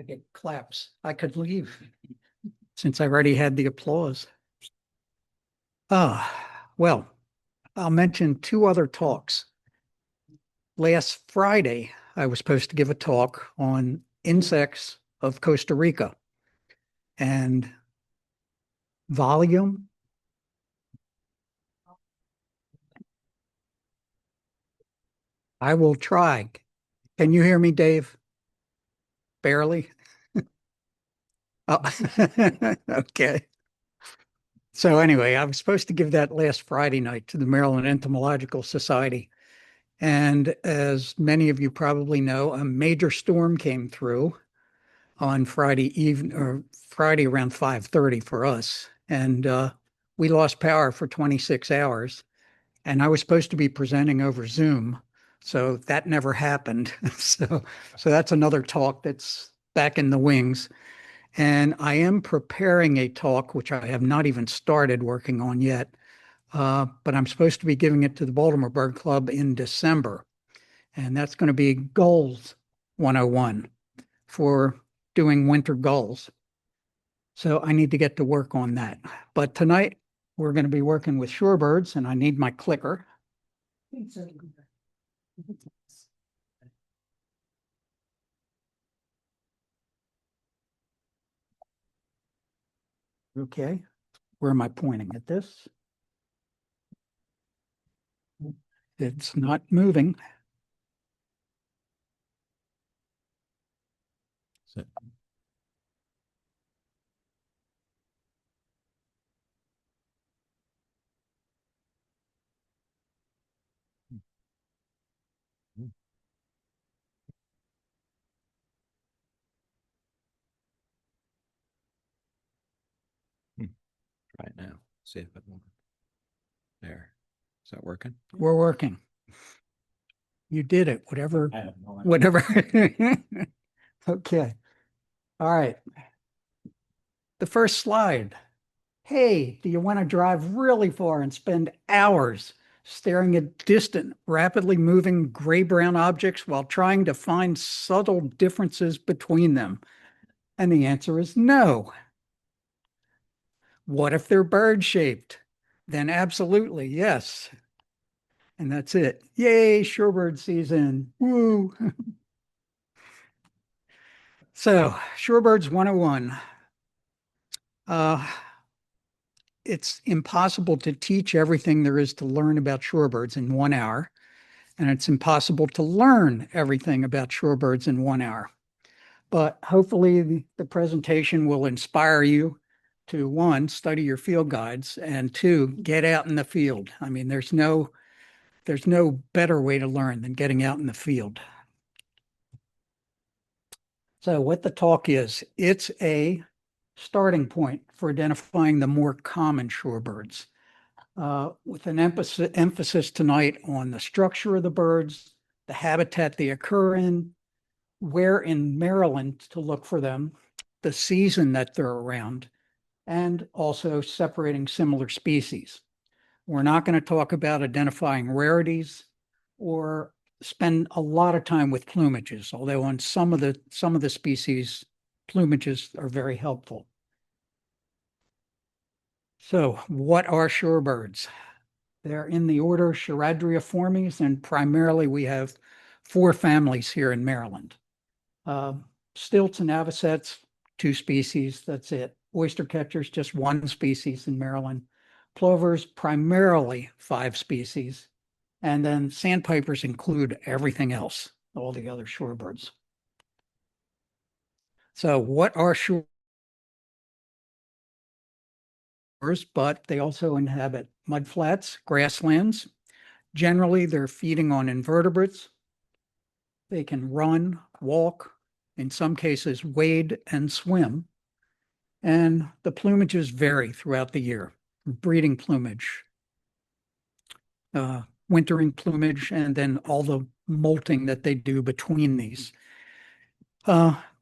I get claps. I could leave since I already had the applause. Well, I'll mention two other talks. Last Friday, I was supposed to give a talk on insects of Costa Rica and volume. I will try. Can you hear me, Dave? Barely? Oh, okay. So anyway, I was supposed to give that last Friday night to the Maryland Entomological Society. And as many of you probably know, a major storm came through on Friday evening or Friday around 5:30 for us. And we lost power for 26 hours. And I was supposed to be presenting over Zoom. So that never happened. So that's another talk that's back in the wings. And I am preparing a talk, which I have not even started working on yet, but I'm supposed to be giving it to the Baltimore Bird Club in December. And that's going to be Gulls 101 for doing winter gulls. So I need to get to work on that. But tonight we're going to be working with shorebirds, and I need my clicker. Okay, where am I pointing at this? It's not moving. So, try it now. See if it will. There. Is that working? We're working. You did it, whatever, I have no idea. whatever. Okay. All right. The first slide. Hey, do you want to drive really far and spend hours staring at distant, rapidly moving gray-brown objects while trying to find subtle differences between them? And the answer is no. What if they're bird-shaped? Then absolutely, yes. And that's it. Yay, shorebird season. Woo. So, Shorebirds 101. It's impossible to teach everything there is to learn about shorebirds in 1 hour, and it's impossible to learn everything about shorebirds in 1 hour. But hopefully the presentation will inspire you to, one, study your field guides, and two, get out in the field. I mean, there's no better way to learn than getting out in the field. So what the talk is, it's a starting point for identifying the more common shorebirds, with an emphasis tonight on the structure of the birds, the habitat they occur in, where in Maryland to look for them, the season that they're around, and also separating similar species. We're not going to talk about identifying rarities or spend a lot of time with plumages, although on some of the species, plumages are very helpful. So what are shorebirds? They're in the order Charadriiformes, and primarily we have 4 families here in Maryland. Stilts and avocets, 2 species, that's it. Oyster catchers, just 1 species in Maryland. Plovers, primarily 5 species. And then sandpipers include everything else, all the other shorebirds. So what are shorebirds? But they also inhabit mudflats, grasslands. Generally, they're feeding on invertebrates. They can run, walk, in some cases wade and swim. And the plumages vary throughout the year. Breeding plumage, wintering plumage, and then all the molting that they do between these.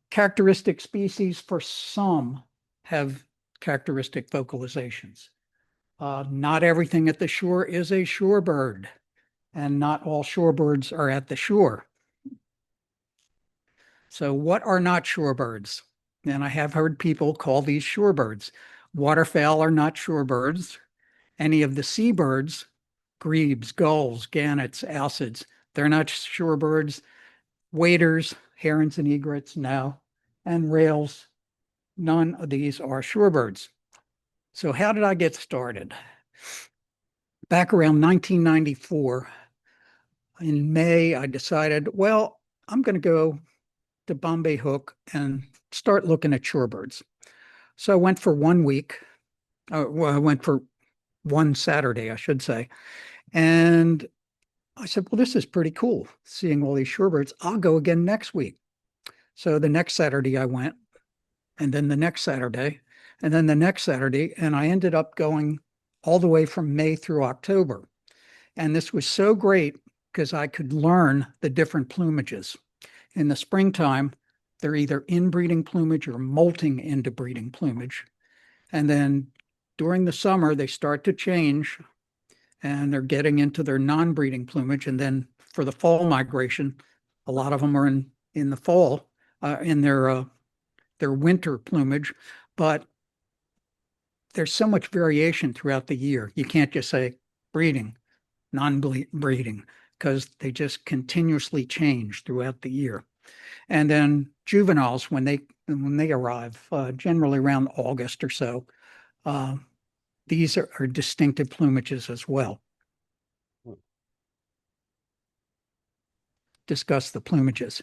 Characteristic species for some have characteristic vocalizations. Not everything at the shore is a shorebird, and not all shorebirds are at the shore. So, what are not shorebirds? And I have heard people call these shorebirds. Waterfowl are not shorebirds. Any of the seabirds, grebes, gulls, gannets, alcids, they're not shorebirds. Waders, herons and egrets, no. And rails, none of these are shorebirds. So, how did I get started? Back around 1994, in May, I decided, well, I'm going to go to Bombay Hook and start looking at shorebirds. So I went for 1 week. Well, I went for one Saturday, I should say. And I said, well, this is pretty cool seeing all these shorebirds. I'll go again next week. So the next Saturday I went, and then the next Saturday, and then the next Saturday. And I ended up going all the way from May through October. And this was so great because I could learn the different plumages. In the springtime, they're either inbreeding plumage or molting into breeding plumage. And then during the summer, they start to change and they're getting into their non-breeding plumage. And then for the fall migration, a lot of them are in the fall, in their winter plumage. But there's so much variation throughout the year. You can't just say breeding, non-breeding, because they just continuously change throughout the year. And then juveniles, when they arrive, generally around August or so, uh, these are distinctive plumages as well. Discuss the plumages.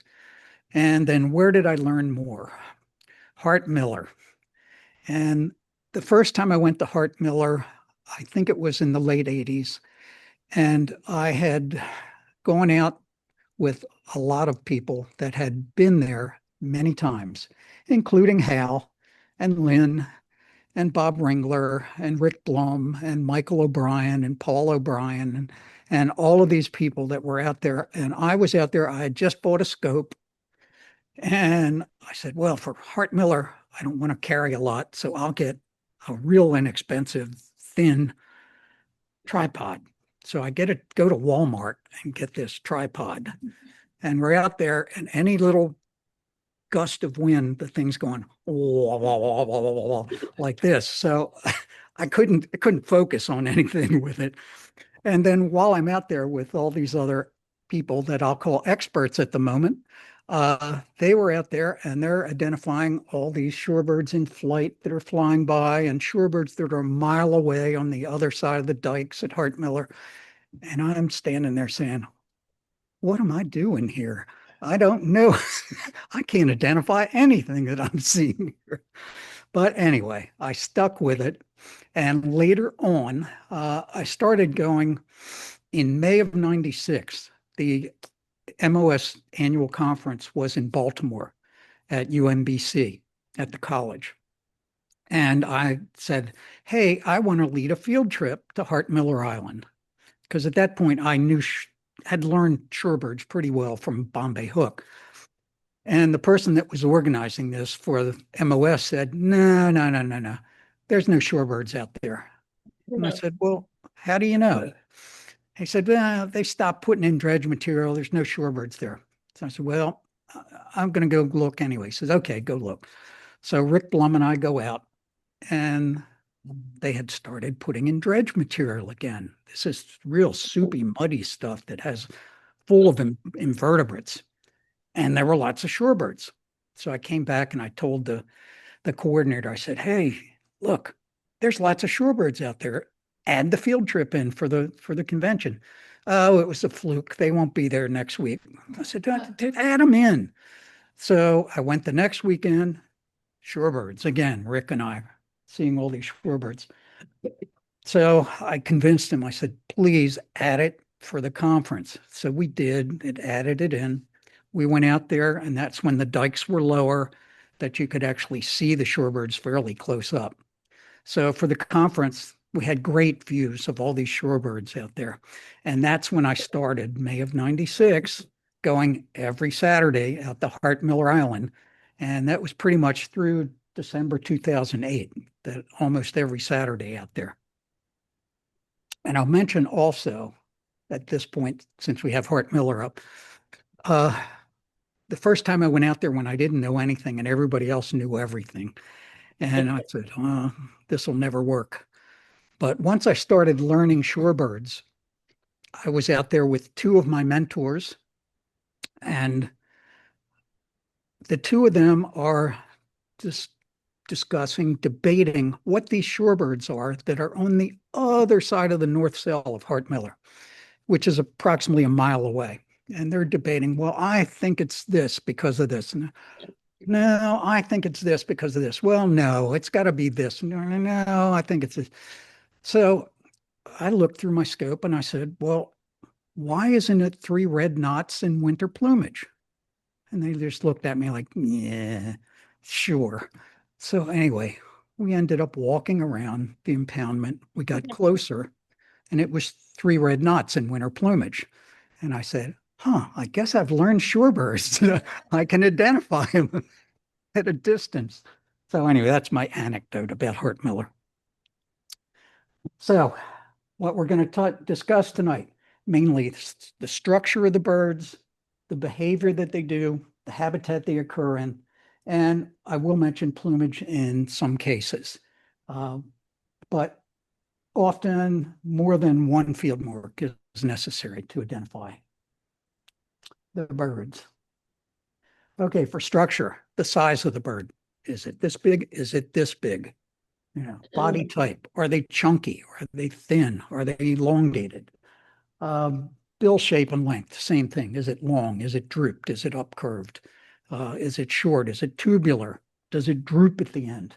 And then where did I learn more? Hart Miller. And the first time I went to Hart Miller, I think it was in the late 80s. And I had gone out with a lot of people that had been there many times, including Hal and Lynn and Bob Ringler and Rick Blum and Michael O'Brien and Paul O'Brien and all of these people that were out there. And I was out there. I had just bought a scope. And I said, well, for Hart Miller, I don't want to carry a lot. So I'll get a real inexpensive, thin tripod. So I go to Walmart and get this tripod. And we're out there, and any little gust of wind, the thing's going like this. So I couldn't focus on anything with it. And then while I'm out there with all these other people that I'll call experts at the moment, they were out there and they're identifying all these shorebirds in flight that are flying by and shorebirds that are a mile away on the other side of the dikes at Hart Miller. And I'm standing there saying, what am I doing here? I don't know. I can't identify anything that I'm seeing here. But anyway, I stuck with it. And later on, I started going in May of 96. The MOS annual conference was in Baltimore at UMBC at the college. And I said, hey, I want to lead a field trip to Hart Miller Island. Because at that point, I had learned shorebirds pretty well from Bombay Hook. And the person that was organizing this for the MOS said, no, no, no, no, no. There's no shorebirds out there. And I said, well, how do you know? He said, well, they stopped putting in dredge material. There's no shorebirds there. So I said, well, I'm going to go look anyway. He says, okay, go look. So Rick Blum and I go out and they had started putting in dredge material again. This is real soupy, muddy stuff that has full of invertebrates. And there were lots of shorebirds. So I came back and I told the coordinator, I said, hey, look, there's lots of shorebirds out there. Add the field trip in for the convention. Oh, it was a fluke. They won't be there next week. I said, add them in. So I went the next weekend, shorebirds again, Rick and I seeing all these shorebirds. So I convinced him, I said, please add it for the conference. So we did, it added it in. We went out there, and that's when the dikes were lower, that you could actually see the shorebirds fairly close up. So for the conference, we had great views of all these shorebirds out there. And that's when I started, May of 96, going every Saturday out to Hart Miller Island. And that was pretty much through December 2008, that almost every Saturday out there. And I'll mention also at this point, since we have Hart Miller up, the first time I went out there when I didn't know anything and everybody else knew everything. And I said, oh, this will never work. But once I started learning shorebirds, I was out there with two of my mentors, and the two of them are just discussing, debating what these shorebirds are that are on the other side of the North Sail of Hart Miller, which is approximately a mile away. And they're debating, well, I think it's this because of this. No, I think it's this because of this. Well, no, it's got to be this. No, I think it's this. So I looked through my scope and I said, well, why isn't it three red knots in winter plumage? And they just looked at me like, yeah, sure. So anyway, we ended up walking around the impoundment. We got closer and it was three red knots in winter plumage. And I said, I guess I've learned shorebirds. I can identify them at a distance. So anyway, that's my anecdote about Hart Miller. So what we're going to discuss tonight, mainly the structure of the birds, the behavior that they do, the habitat they occur in, and I will mention plumage in some cases. But often more than one field mark is necessary to identify the birds. Okay, for structure, the size of the bird. Is it this big? Is it this big? Body type. Are they chunky? Are they thin? Are they elongated? Bill shape and length, same thing. Is it long? Is it drooped? Is it upcurved? Is it short? Is it tubular? Does it droop at the end?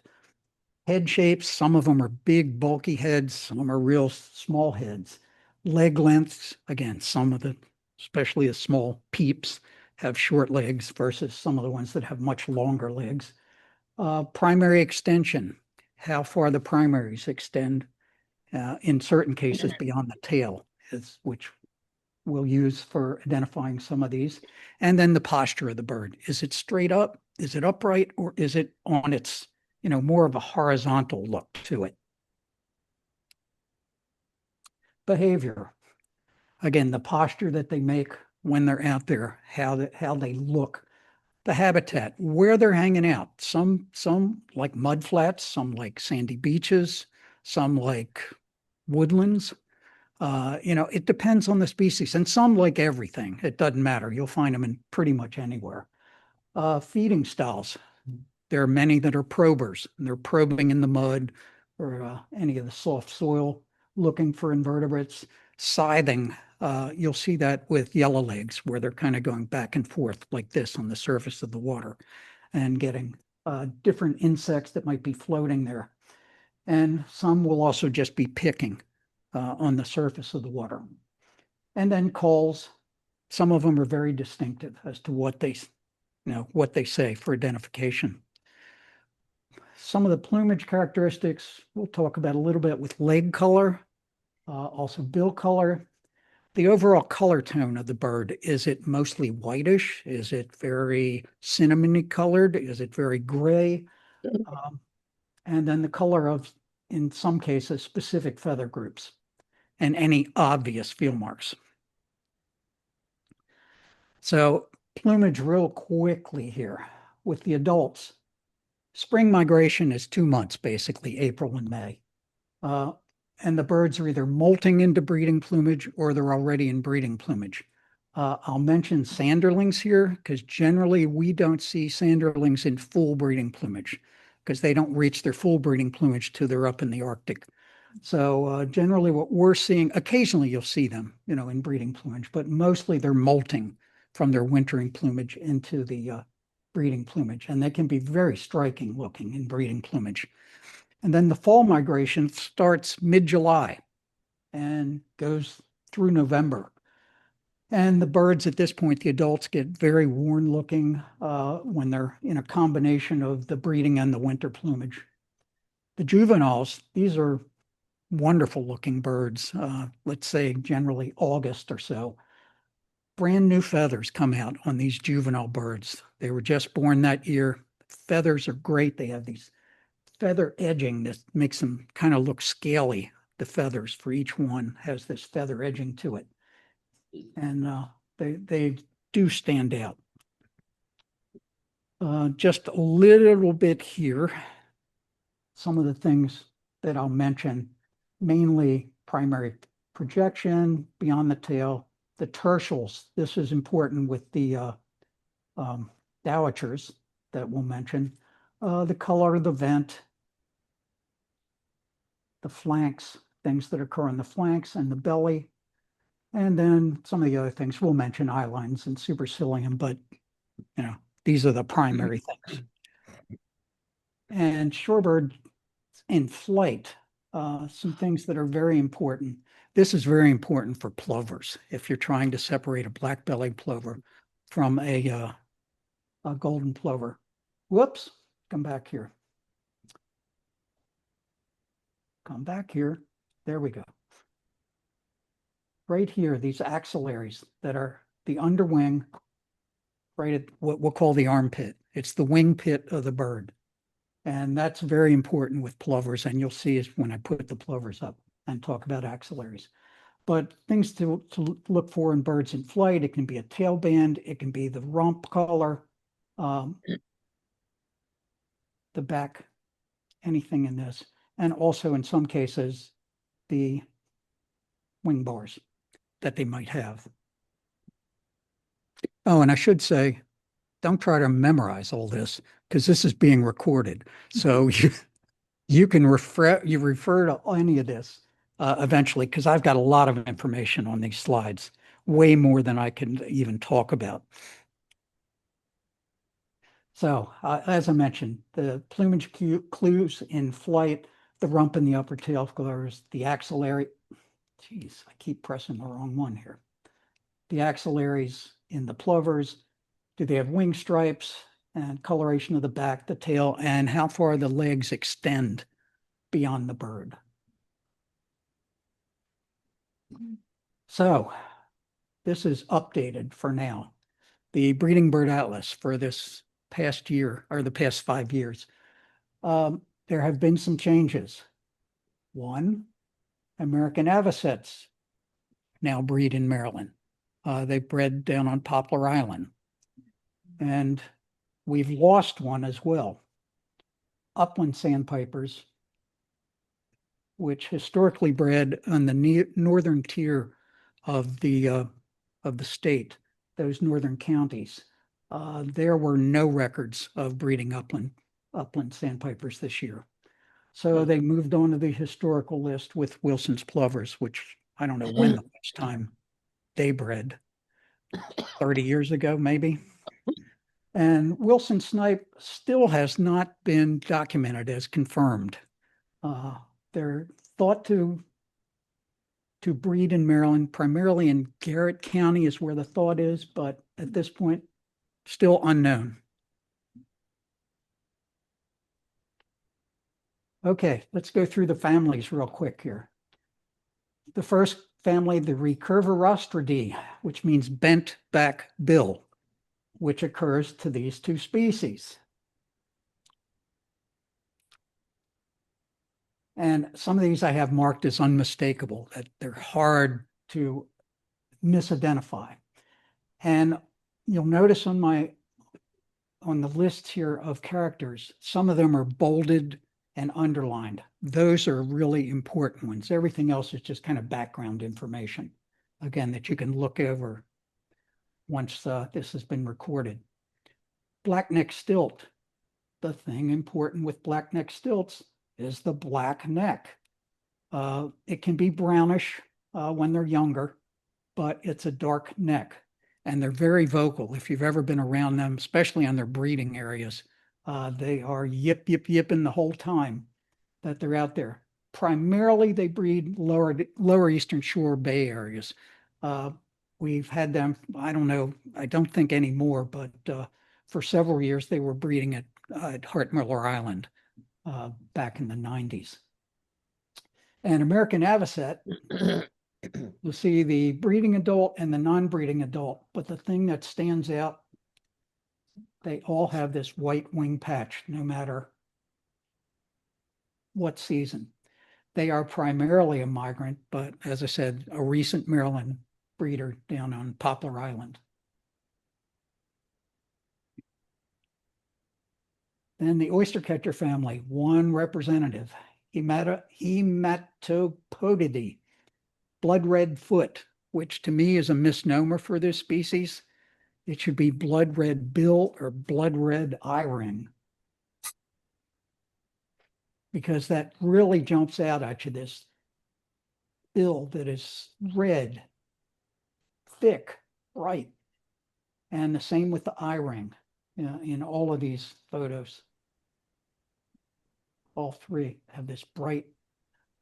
Head shapes, some of them are big, bulky heads, some of them are real small heads. Leg lengths, again, some of the, especially the small peeps, have short legs versus some of the ones that have much longer legs. Primary extension, how far the primaries extend, in certain cases beyond the tail, which we'll use for identifying some of these. And then the posture of the bird. Is it straight up? Is it upright? Or is it on its, more of a horizontal look to it? Behavior. Again, the posture that they make when they're out there, how they look, the habitat, where they're hanging out. Some like mud flats, some like sandy beaches, some like woodlands. It depends on the species, and some like everything. It doesn't matter. You'll find them in pretty much anywhere. Feeding styles. There are many that are probers, and they're probing in the mud or any of the soft soil, looking for invertebrates. Scything. You'll see that with yellow legs, where they're kind of going back and forth like this on the surface of the water and getting different insects that might be floating there. And some will also just be picking on the surface of the water. And then calls. Some of them are very distinctive as to what they say for identification. Some of the plumage characteristics we'll talk about a little bit with leg color, also bill color. The overall color tone of the bird, is it mostly whitish? Is it very cinnamony colored? Is it very gray? And then the color of, in some cases, specific feather groups and any obvious field marks. So plumage real quickly here with the adults. Spring migration is 2 months, basically April and May. And the birds are either molting into breeding plumage or they're already in breeding plumage. I'll mention sanderlings here because generally we don't see sanderlings in full breeding plumage because they don't reach their full breeding plumage till they're up in the Arctic. So generally what we're seeing, occasionally you'll see them, in breeding plumage, but mostly they're molting from their wintering plumage into the breeding plumage. And they can be very striking looking in breeding plumage. And then the fall migration starts mid-July and goes through November. And the birds at this point, the adults get very worn looking when they're in a combination of the breeding and the winter plumage. The juveniles, these are wonderful looking birds, let's say generally August or so. Brand new feathers come out on these juvenile birds. They were just born that year. Feathers are great. They have these feather edging that makes them kind of look scaly. The feathers for each one has this feather edging to it. And they do stand out. Just a little bit here. Some of the things that I'll mention, mainly primary projection, beyond the tail, the tertials. This is important with the dowitchers that we'll mention. The color of the vent, the flanks, things that occur on the flanks and the belly. And then some of the other things we'll mention, eye lines and supercilium, but these are the primary things. And shorebird in flight, some things that are very important. This is very important for plovers. If you're trying to separate a black-bellied plover from a golden plover. Whoops, come back here. Come back here. There we go. Right here, these axillaries that are the underwing, right at what we'll call the armpit. It's the wing pit of the bird. And that's very important with plovers. And you'll see is when I put the plovers up and talk about axillaries. But things to look for in birds in flight, it can be a tail band, it can be the rump color, the back, anything in this. And also in some cases, the wing bars that they might have. Oh, and I should say, don't try to memorize all this because this is being recorded. So you can refer to any of this eventually because I've got a lot of information on these slides, way more than I can even talk about. So as I mentioned, the plumage clues in flight, the rump and the upper tail colors, the axillary. Geez, I keep pressing the wrong one here. The axillaries in the plovers. Do they have wing stripes and coloration of the back, the tail, and how far the legs extend beyond the bird? So this is updated for now. The Breeding Bird Atlas for this past year or the past 5 years. There have been some changes. One, American avocets now breed in Maryland. They bred down on Poplar Island. And we've lost one as well. Upland sandpipers, which historically bred on the northern tier of the state, those northern counties. There were no records of breeding upland sandpipers this year. So they moved on to the historical list with Wilson's plovers, which I don't know when the last time they bred, 30 years ago, maybe. And Wilson snipe still has not been documented as confirmed. They're thought to breed in Maryland, primarily in Garrett County is where the thought is, but at this point, still unknown. Okay, let's go through the families real quick here. The first family, the Recurvorostridae, which means bent back bill, which occurs to these two species. And some of these I have marked as unmistakable, that they're hard to misidentify. And you'll notice on the list here of characters, some of them are bolded and underlined. Those are really important ones. Everything else is just kind of background information, again, that you can look over once this has been recorded. Black-necked stilt. The thing important with black-necked stilts is the black neck. It can be brownish when they're younger, but it's a dark neck. And they're very vocal. If you've ever been around them, especially on their breeding areas, they are yip, yip, yipping the whole time that they're out there. Primarily, they breed lower Eastern Shore Bay areas. We've had them, I don't know, I don't think anymore, but for several years, they were breeding at Hartmiller Island back in the 90s. And American avocet, you'll see the breeding adult and the non-breeding adult, but the thing that stands out, they all have this white wing patch, no matter what season. They are primarily a migrant, but as I said, a recent Maryland breeder down on Poplar Island. Then the oystercatcher family, one representative, Hematopodidae, blood red foot, which to me is a misnomer for this species. It should be blood red bill or blood red eye ring, because that really jumps out at you, this bill that is red, thick, bright. And the same with the eye ring, in all of these photos. All three have this bright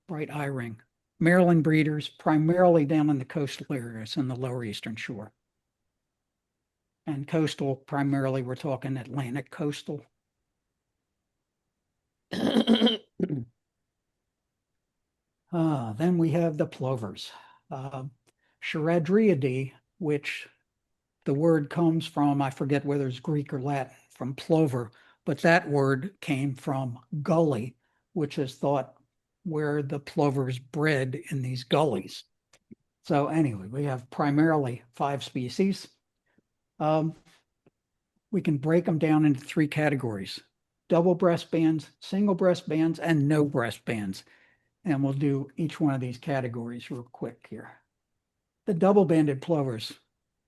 eye ring. Maryland breeders, primarily down in the coastal areas in the lower eastern shore. And coastal, primarily, we're talking Atlantic coastal. Then we have the plovers. Shorebird, which the word comes from, I forget whether it's Greek or Latin, from plover, but that word came from gully, which is thought where the plovers bred in these gullies. So anyway, we have primarily 5 species. We can break them down into 3 categories: double breast bands, single breast bands, and no breast bands. And we'll do each one of these categories real quick here. The double banded plovers.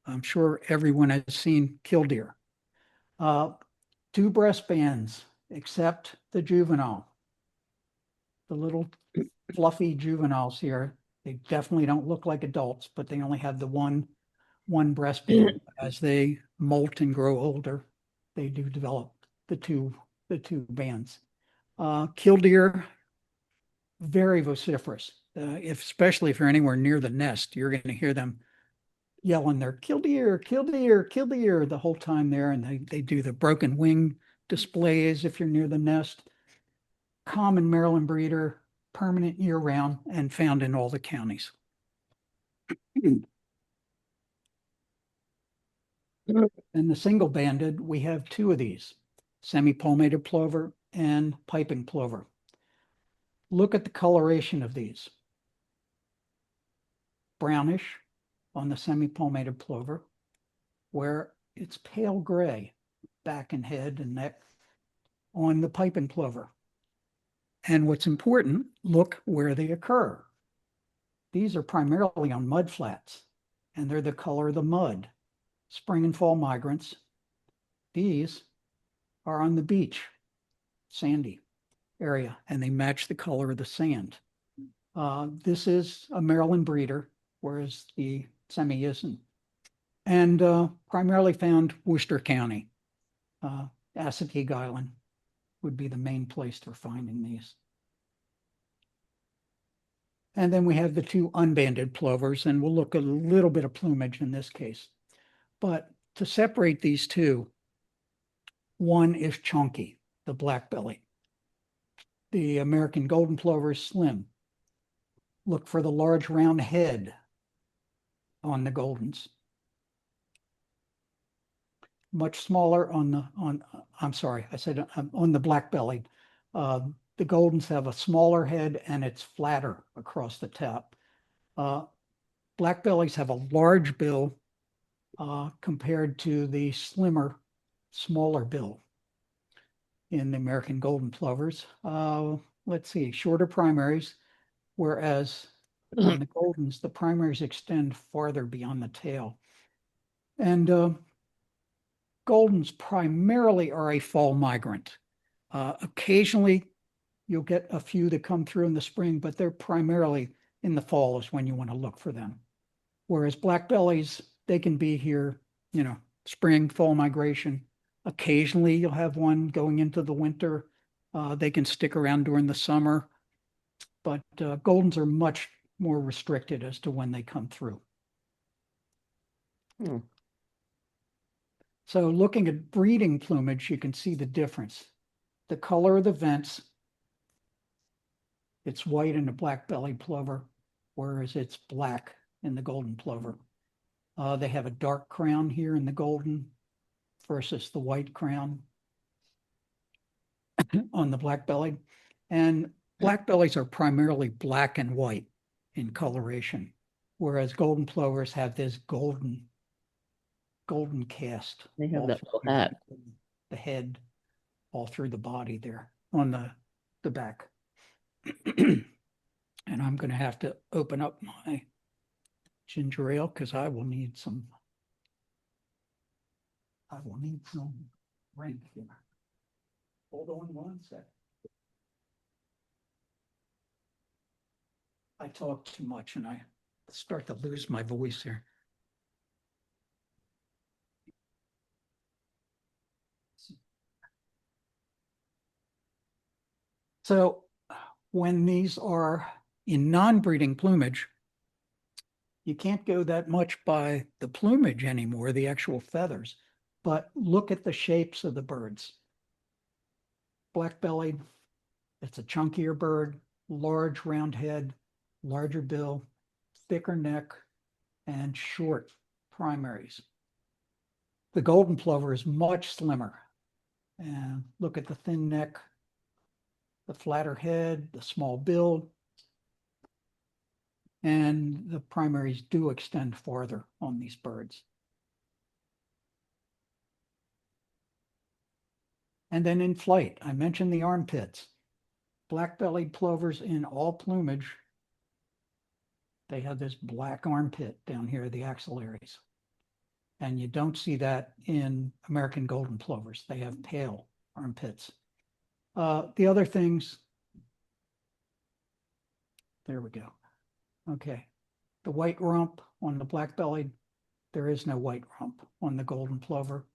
I'm sure everyone has seen killdeer. 2 breast bands, except the juvenile. The little fluffy juveniles here, they definitely don't look like adults, but they only have the one breast band. As they molt and grow older, they do develop the two bands. Killdeer, very vociferous. Especially if you're anywhere near the nest, you're going to hear them yelling their killdeer, killdeer, killdeer the whole time there. And they do the broken wing displays if you're near the nest. Common Maryland breeder, permanent year round, and found in all the counties. And the single banded, we have 2 of these: semi-palmated plover and piping plover. Look at the coloration of these. Brownish on the semi-palmated plover, where it's pale gray back and head and neck on the piping plover. And what's important, look where they occur. These are primarily on mud flats, and they're the color of the mud. Spring and fall migrants. These are on the beach, sandy area, and they match the color of the sand. This is a Maryland breeder, whereas the semi isn't. And primarily found Worcester County. Assateague Island would be the main place for finding these. And then we have the 2 unbanded plovers, and we'll look at a little bit of plumage in this case. But to separate these 2, one is chunky, the black belly. The American golden plover is slim. Look for the large round head on the goldens. Much smaller on the, I'm sorry, I said on the black bellied. The goldens have a smaller head and it's flatter across the top. Black bellies have a large bill compared to the slimmer, smaller bill in the American golden plovers. Let's see, shorter primaries, whereas on the goldens, the primaries extend farther beyond the tail. And goldens primarily are a fall migrant. Occasionally, you'll get a few that come through in the spring, but they're primarily in the fall is when you want to look for them. Whereas black bellies, they can be here, spring, fall migration. Occasionally, you'll have one going into the winter. They can stick around during the summer, but goldens are much more restricted as to when they come through. So looking at breeding plumage, you can see the difference. The color of the vents, it's white in the black-bellied plover, whereas it's black in the golden plover. They have a dark crown here in the golden versus the white crown on the black-bellied. And black bellies are primarily black and white in coloration, whereas golden plovers have this golden cast. They have that little hat. The head all through the body there on the back. And I'm going to have to open up my ginger ale because I will need some drink here. Hold on one second. I talk too much and I start to lose my voice here. So when these are in non-breeding plumage, you can't go that much by the plumage anymore, the actual feathers, but look at the shapes of the birds. Black-bellied, it's a chunkier bird, large round head, larger bill, thicker neck, and short primaries. The golden plover is much slimmer. And look at the thin neck, the flatter head, the small bill, and the primaries do extend farther on these birds. And then in flight, I mentioned the armpits. Black-bellied plovers in all plumage, they have this black armpit down here, the axillaries. And you don't see that in American golden plovers. They have pale armpits. The other things, there we go. Okay, the white rump on the black-bellied, there is no white rump on the golden plover.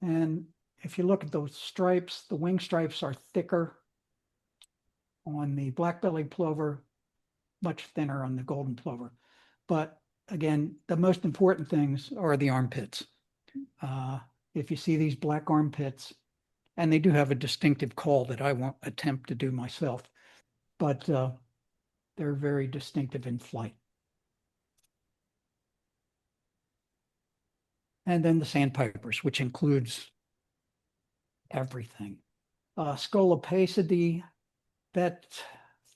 And if you look at those stripes, the wing stripes are thicker on the black-bellied plover, much thinner on the golden plover. But again, the most important things are the armpits. If you see these black armpits, and they do have a distinctive call that I won't attempt to do myself, but they're very distinctive in flight. And then the sandpipers, which includes everything. Scolopecidae, that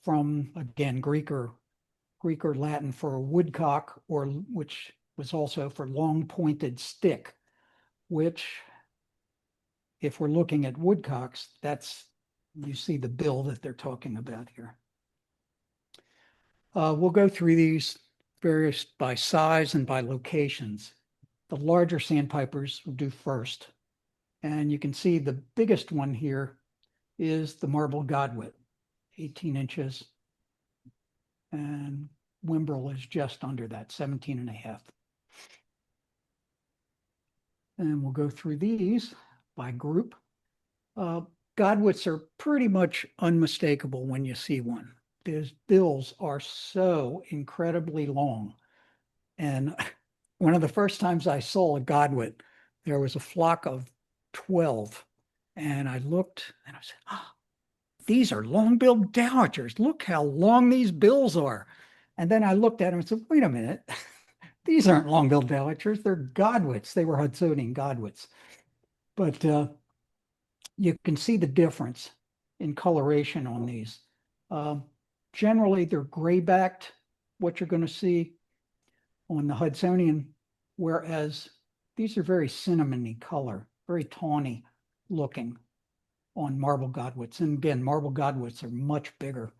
from, again, Greek or Latin for woodcock, or which was also for long pointed stick, which if we're looking at woodcocks, that's, you see the bill that they're talking about here. We'll go through these various by size and by locations. The larger sandpipers will do first. And you can see the biggest one here is the marble godwit, 18 inches. And Wimbrel is just under that, 17 and a half. And we'll go through these by group. Godwits are pretty much unmistakable when you see one. These bills are so incredibly long. And one of the first times I saw a godwit, there was a flock of 12. And I looked and I said, oh, these are long-billed dowitchers. Look how long these bills are. And then I looked at them and said, wait a minute. These aren't long-billed dowitchers. They're godwits. They were Hudsonian godwits. But you can see the difference in coloration on these. Generally, they're gray-backed, what you're going to see on the Hudsonian, whereas these are very cinnamony color, very tawny looking on marble godwits. And again, marble godwits are much bigger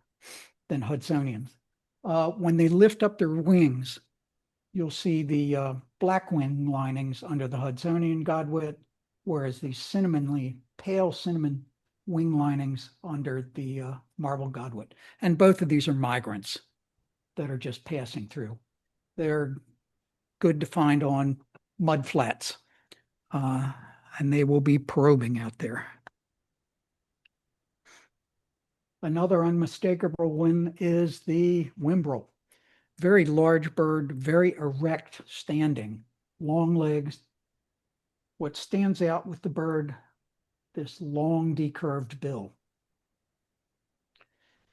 than Hudsonians. When they lift up their wings, you'll see the black wing linings under the Hudsonian godwit, whereas the pale cinnamon wing linings under the marble godwit. And both of these are migrants that are just passing through. They're good to find on mud flats, and they will be probing out there. Another unmistakable one is the Wimbrel. Very large bird, very erect standing, long legs. What stands out with the bird, this long decurved bill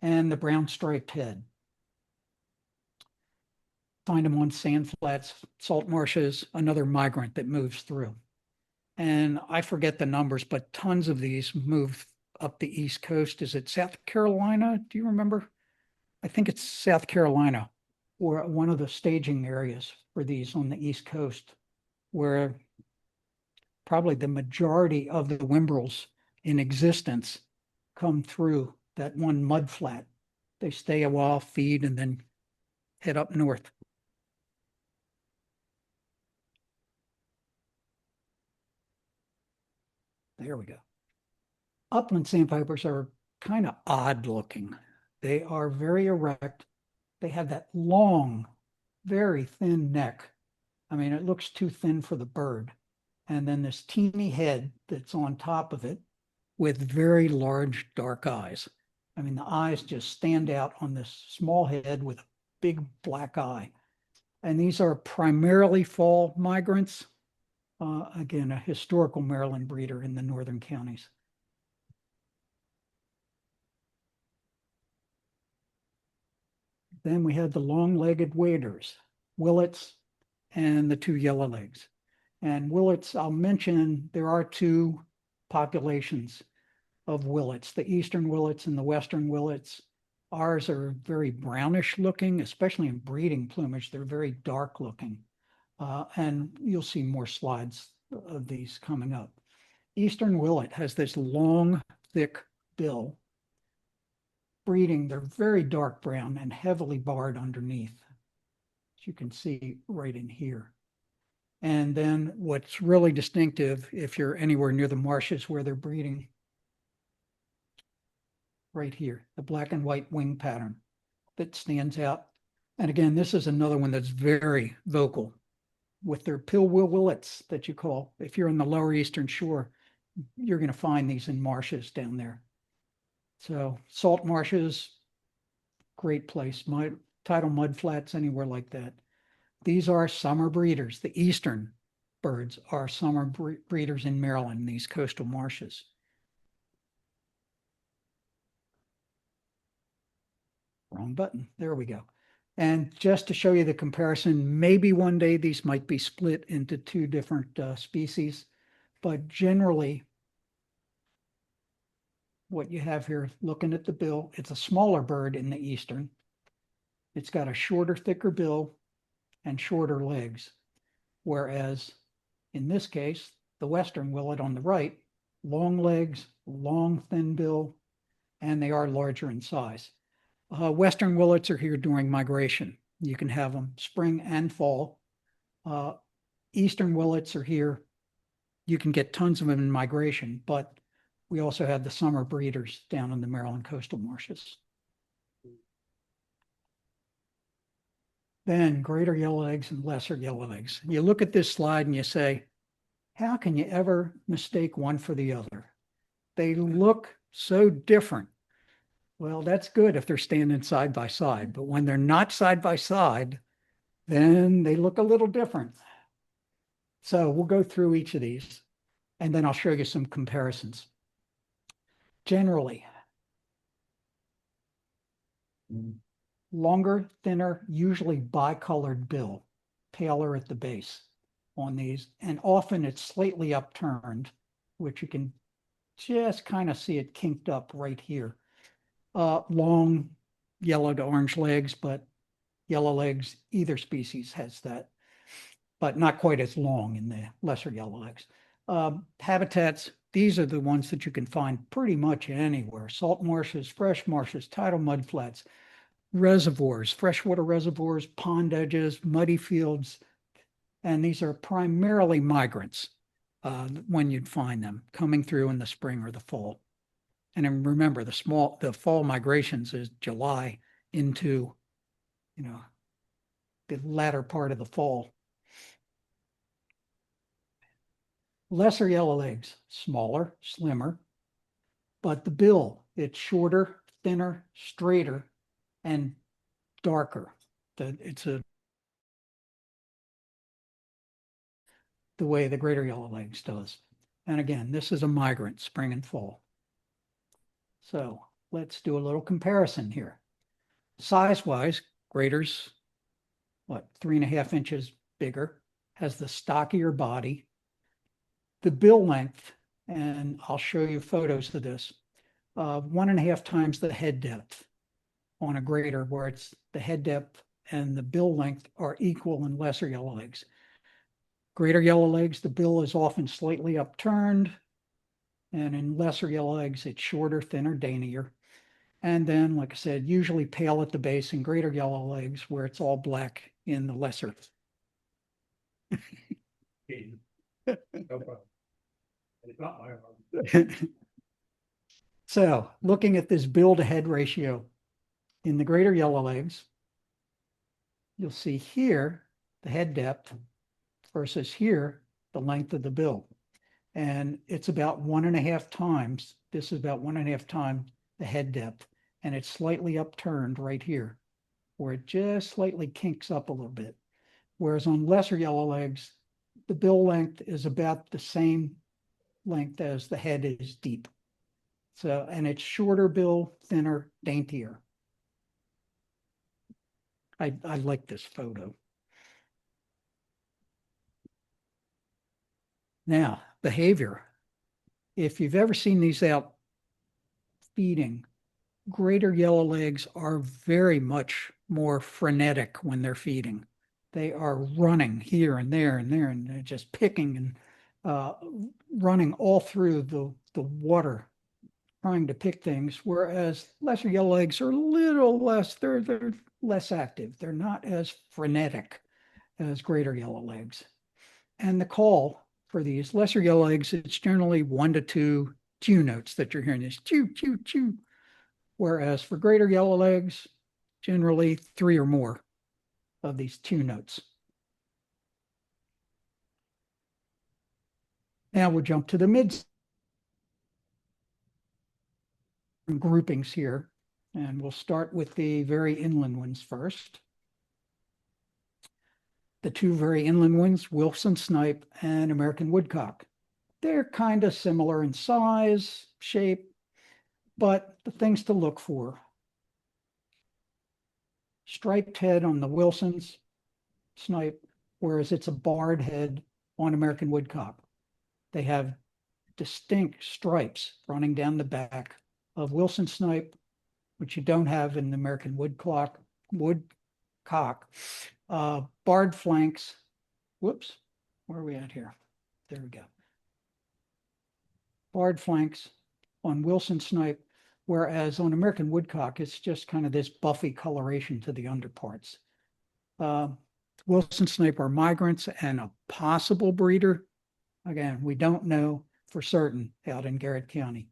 and the brown striped head. Find them on sand flats, salt marshes, another migrant that moves through. And I forget the numbers, but tons of these move up the East Coast. Is it South Carolina? Do you remember? I think it's South Carolina, or one of the staging areas for these on the East Coast, where probably the majority of the Wimbrels in existence come through that one mud flat. They stay a while, feed, and then head up north. There we go. Upland sandpipers are kind of odd looking. They are very erect. They have that long, very thin neck. I mean, it looks too thin for the bird. And then this teeny head that's on top of it with very large dark eyes. I mean, the eyes just stand out on this small head with a big black eye. And these are primarily fall migrants. Again, a historical Maryland breeder in the northern counties. Then we had the long-legged waders, willets, and the two yellowlegs. And willets, I'll mention there are two populations of willets, the eastern willets and the western willets. Ours are very brownish looking, especially in breeding plumage. They're very dark looking. And you'll see more slides of these coming up. Eastern willet has this long, thick bill. Breeding, they're very dark brown and heavily barred underneath, as you can see right in here. And then what's really distinctive, if you're anywhere near the marshes where they're breeding, right here, the black and white wing pattern that stands out. And again, this is another one that's very vocal with their pillwheel willets that you call. If you're in the lower eastern shore, you're going to find these in marshes down there. So salt marshes, great place. Tidal mud flats, anywhere like that. These are summer breeders. The eastern birds are summer breeders in Maryland, these coastal marshes. Wrong button. There we go. And just to show you the comparison, maybe one day these might be split into two different species, but generally what you have here, looking at the bill, it's a smaller bird in the eastern. It's got a shorter, thicker bill and shorter legs. Whereas in this case, the western willet on the right, long legs, long, thin bill, and they are larger in size. Western willets are here during migration. You can have them spring and fall. Eastern willets are here. You can get tons of them in migration, but we also have the summer breeders down in the Maryland coastal marshes. Then greater yellowlegs and lesser yellowlegs. You look at this slide and you say, how can you ever mistake one for the other? They look so different. Well, that's good if they're standing side by side, but when they're not side by side, then they look a little different. So we'll go through each of these and then I'll show you some comparisons. Generally, longer, thinner, usually bicolored bill, paler at the base on these, and often it's slightly upturned, which you can just kind of see it kinked up right here. Long yellow to orange legs, but yellow legs, either species has that, but not quite as long in the lesser yellow legs. Habitats, these are the ones that you can find pretty much anywhere. Salt marshes, fresh marshes, tidal mud flats, reservoirs, freshwater reservoirs, pond edges, muddy fields, and these are primarily migrants when you'd find them coming through in the spring or the fall. And then remember, the fall migrations is July into, the latter part of the fall. Lesser yellowlegs, smaller, slimmer, but the bill, it's shorter, thinner, straighter, and darker. It's the way the greater yellowlegs does. And again, this is a migrant, spring and fall. So let's do a little comparison here. Size-wise, greater's, 3.5 inches bigger, has the stockier body. The bill length, and I'll show you photos of this, 1.5 times the head depth on a greater, where it's the head depth and the bill length are equal in lesser yellowlegs. Greater yellowlegs, the bill is often slightly upturned, And in lesser yellowlegs, it's shorter, thinner, daintier. And then, like I said, usually pale at the base and greater yellowlegs where it's all black in the lesser. No problem. It's not my problem. So looking at this bill to head ratio in the greater yellowlegs, you'll see here the head depth versus here the length of the bill. And it's about 1.5 times. This is about 1.5 times the head depth. And it's slightly upturned right here, where it just slightly kinks up a little bit. Whereas on lesser yellowlegs, the bill length is about the same length as the head is deep. So, and it's shorter bill, thinner, daintier. I like this photo. Now, behavior. If you've ever seen these out feeding, greater yellowlegs are very much more frenetic when they're feeding. They are running here and there and there, and they're just picking and running all through the water, trying to pick things. Whereas lesser yellowlegs are a little less, they're less active. They're not as frenetic as greater yellowlegs. And the call for these lesser yellowlegs, it's generally 1 to 2 chew notes that you're hearing. This chew, chew, chew. Whereas for greater yellowlegs, generally 3 or more of these chew notes. Now we'll jump to the mid groupings here, and we'll start with the very inland ones first. The 2 very inland ones, Wilson snipe and American woodcock. They're kind of similar in size, shape, but the things to look for. Striped head on the Wilson's snipe, whereas it's a barred head on American woodcock. They have distinct stripes running down the back of Wilson snipe, which you don't have in the American woodcock. Barred flanks. Whoops, where are we at here? There we go. Barred flanks on Wilson snipe, whereas on American woodcock, it's just kind of this buffy coloration to the underparts. Wilson snipe are migrants and a possible breeder. Again, we don't know for certain out in Garrett County.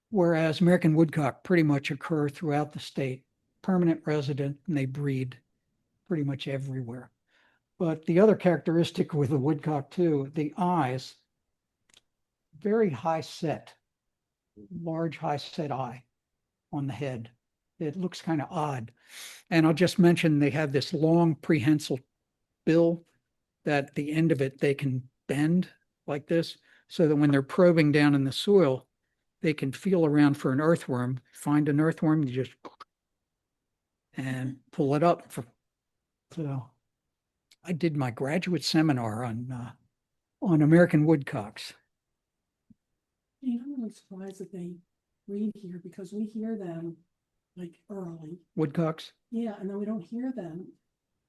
Whereas American woodcock pretty much occur throughout the state, permanent resident, and they breed pretty much everywhere. But the other characteristic with the woodcock too, the eyes, very high set, large high set eye on the head. It looks kind of odd. And I'll just mention they have this long prehensile bill that the end of it they can bend like this, so that when they're probing down in the soil, they can feel around for an earthworm, find an earthworm, you just and pull it up. So I did my graduate seminar on American woodcocks. You know, I'm really surprised that they breed here because we hear them like early. Woodcocks? Yeah, and then we don't hear them.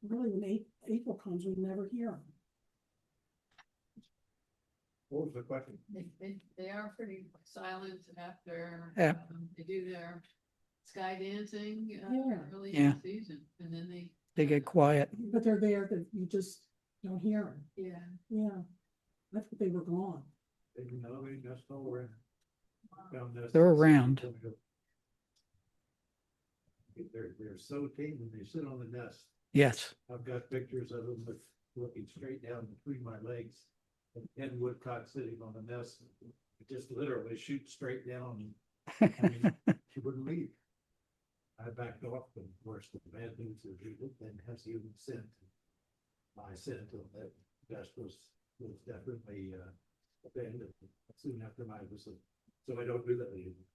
Really, when April comes, we never hear them. What was the question? They are pretty silent after Yeah. they do their sky dancing Yeah. early Yeah. in the season, and then They get quiet. But they're there, that you just don't hear them. yeah. Yeah, I thought they were gone. No, they just nowhere. Found this. They're around. They're so tame when they sit on the nest. Yes. I've got pictures of them with looking straight down between my legs. And 10 woodcock sitting on the nest, just literally shoot straight down. I mean, she wouldn't leave. I backed off, and of course, the bad news is we then has even sent my scent on that nest was definitely abandoned soon after my visit. So I don't do that anymore.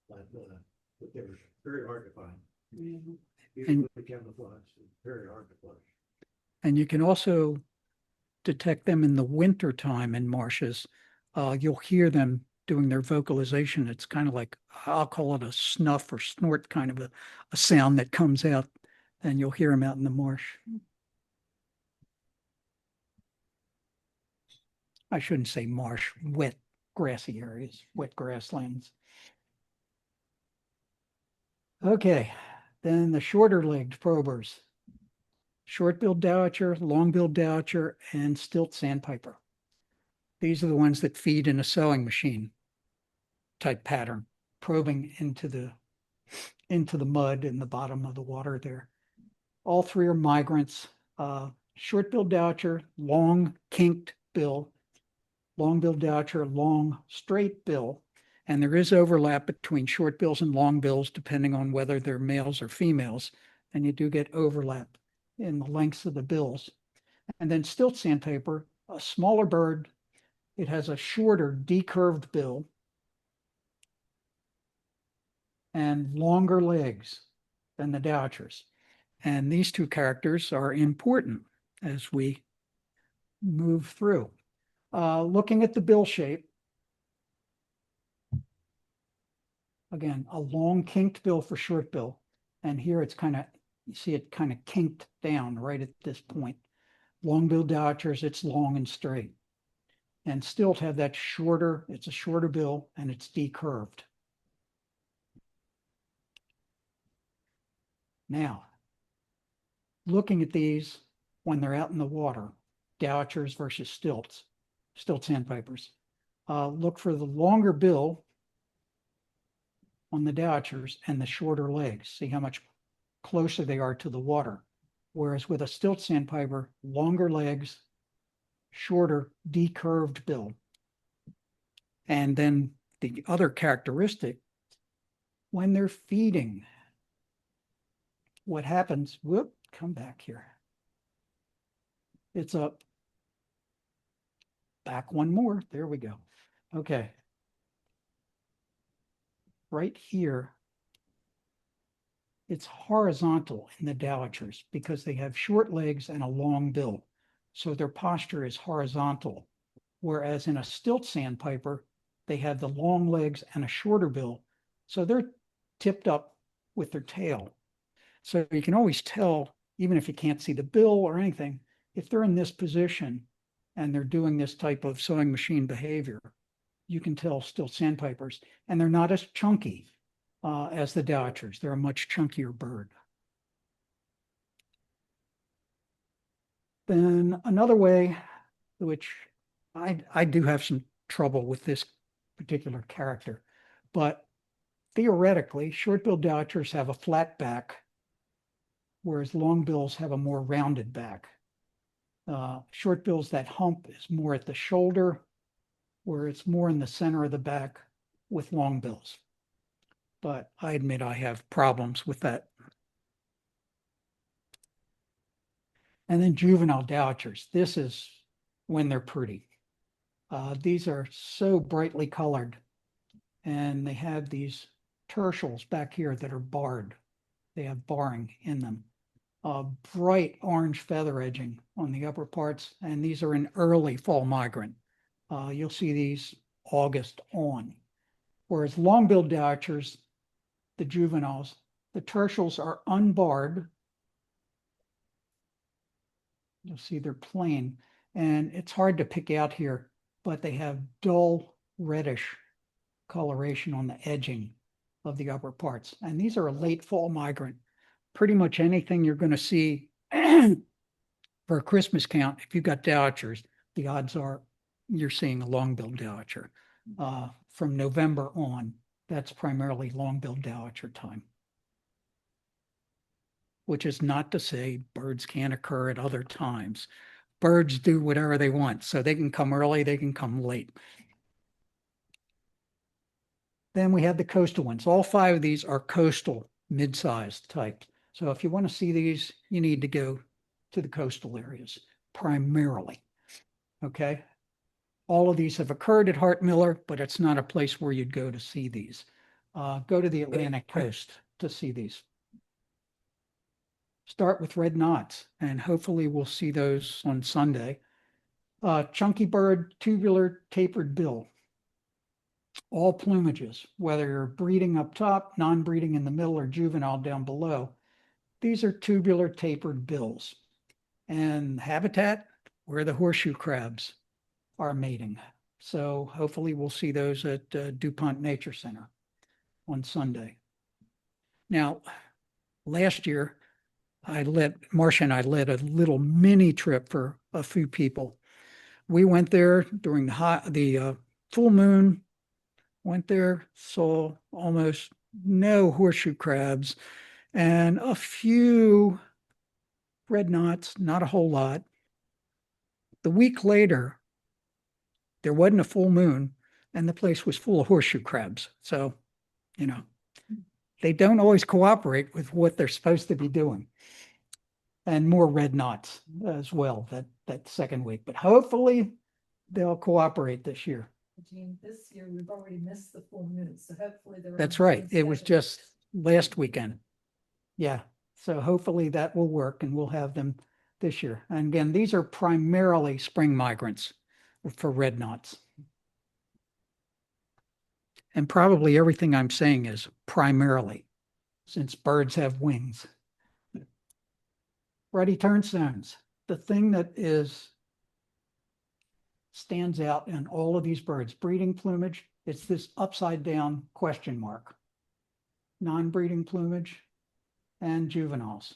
But they were very hard to find. Yeah. Beautifully camouflaged, very hard to flush. And you can also detect them in the winter time in marshes. You'll hear them doing their vocalization. It's kind of like, I'll call it a snuff or snort kind of a sound that comes out, and you'll hear them out in the marsh. I shouldn't say marsh, wet grassy areas, wet grasslands. Okay, then the shorter legged probers. Short-billed dowitcher, long-billed dowitcher, and stilt sandpiper. These are the ones that feed in a sewing machine type pattern, probing into the mud in the bottom of the water there. All three are migrants. Short-billed dowitcher, long kinked bill, long-billed dowitcher, long straight bill. And there is overlap between short bills and long bills, depending on whether they're males or females. And you do get overlap in the lengths of the bills. And then stilt sandpiper, a smaller bird. It has a shorter decurved bill and longer legs than the dowitchers. And these two characters are important as we move through. Looking at the bill shape, again, a long kinked bill for short bill. And here it's kind of, you see it kind of kinked down right at this point. Long-billed dowitchers, it's long and straight. And stilt have that shorter, it's a shorter bill and it's decurved. Now, looking at these when they're out in the water, dowitchers versus stilts, stilt sandpipers. Look for the longer bill on the dowitchers and the shorter legs. See how much closer they are to the water. Whereas with a stilt sandpiper, longer legs, shorter decurved bill. And then the other characteristic, when they're feeding, what happens, whoop, come back here. It's up. Back one more, there we go. Okay. Right here, it's horizontal in the dowitchers because they have short legs and a long bill. So their posture is horizontal. Whereas in a stilt sandpiper, they have the long legs and a shorter bill. So they're tipped up with their tail. So you can always tell, even if you can't see the bill or anything, if they're in this position and they're doing this type of sewing machine behavior, you can tell stilt sandpipers. And they're not as chunky as the dowitchers. They're a much chunkier bird. Then another way, which I do have some trouble with this particular character, but theoretically, short-billed dowitchers have a flat back, whereas long bills have a more rounded back. Short bills, that hump is more at the shoulder, where it's more in the center of the back with long bills. But I admit I have problems with that. And then juvenile dowitchers. This is when they're pretty. These are so brightly colored, and they have these tertials back here that are barred. They have barring in them. Bright orange feather edging on the upper parts, and these are an early fall migrant. You'll see these August on. Whereas long-billed dowitchers, the juveniles, the tertials are unbarred. You'll see they're plain, and it's hard to pick out here, but they have dull reddish coloration on the edging of the upper parts. And these are a late fall migrant. Pretty much anything you're going to see for a Christmas count, if you've got dowitchers, the odds are you're seeing a long-billed dowitcher. From November on, that's primarily long-billed dowitcher time. Which is not to say birds can't occur at other times. Birds do whatever they want, so they can come early, they can come late. Then we have the coastal ones. All five of these are coastal mid-sized types. So if you want to see these, you need to go to the coastal areas primarily. Okay. All of these have occurred at Hart Miller, but it's not a place where you'd go to see these. Go to the Atlantic coast to see these. Start with red knots, and hopefully we'll see those on Sunday. Chunky bird, tubular, tapered bill. All plumages, whether you're breeding up top, non-breeding in the middle, or juvenile down below. These are tubular tapered bills. And habitat where the horseshoe crabs are mating. So hopefully we'll see those at DuPont Nature Center on Sunday. Now, last year, Marcia and I led a little mini trip for a few people. We went there during the full moon, went there, saw almost no horseshoe crabs and a few red knots, not a whole lot. The week later, there wasn't a full moon and the place was full of horseshoe crabs. So, you know, they don't always cooperate with what they're supposed to be doing. And more red knots as well that second week. But hopefully they'll cooperate this year. Gene, this year we've already missed the full moon, so hopefully they're. That's on the right. same It was schedule. just last weekend. Yeah. So hopefully that will work and we'll have them this year. And again, these are primarily spring migrants for red knots. And probably everything I'm saying is primarily, since birds have wings. Ruddy turnstones. The thing that stands out in all of these birds, breeding plumage, it's this upside down question mark. Non-breeding plumage and juveniles.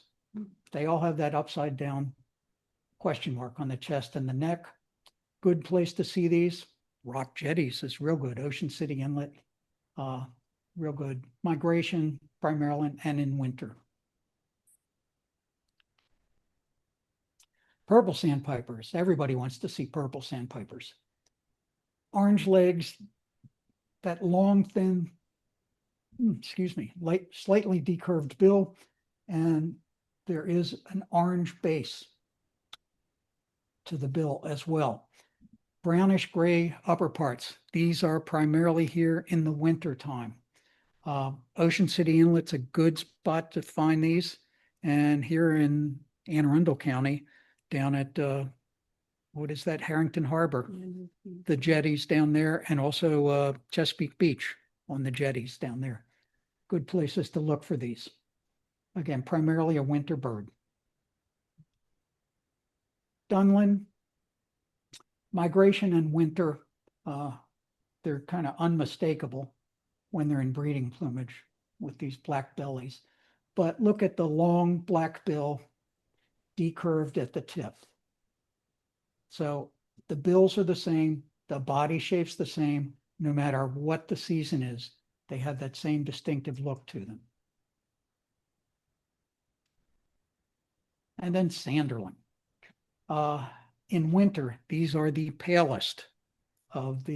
They all have that upside down question mark on the chest and the neck. Good place to see these. Rock jetties is real good. Ocean City Inlet, real good. Migration primarily and in winter. Purple sandpipers. Everybody wants to see purple sandpipers. Orange legs, that long, thin, slightly decurved bill, and there is an orange base to the bill as well. Brownish gray upper parts. These are primarily here in the winter time. Ocean City Inlet's a good spot to find these. And here in Anne Arundel County, down at, what is that, Harrington Harbor, the jetties down there, and also Chesapeake Beach on the jetties down there. Good places to look for these. Again, primarily a winter bird. Dunlin, migration and winter, they're kind of unmistakable when they're in breeding plumage with these black bellies. But look at the long black bill, decurved at the tip. So the bills are the same, the body shape's the same, no matter what the season is, they have that same distinctive look to them. And then sanderling. In winter, these are the palest of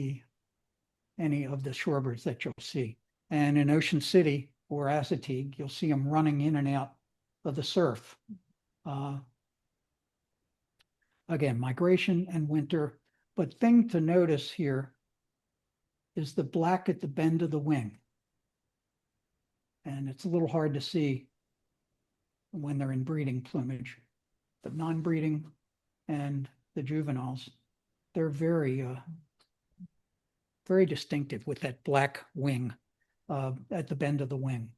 any of the shorebirds that you'll see. And in Ocean City or Assateague, you'll see them running in and out of the surf. Again, migration and winter, but thing to notice here is the black at the bend of the wing. And it's a little hard to see when they're in breeding plumage, but non-breeding and the juveniles, they're very, very distinctive with that black wing at the bend of the wing.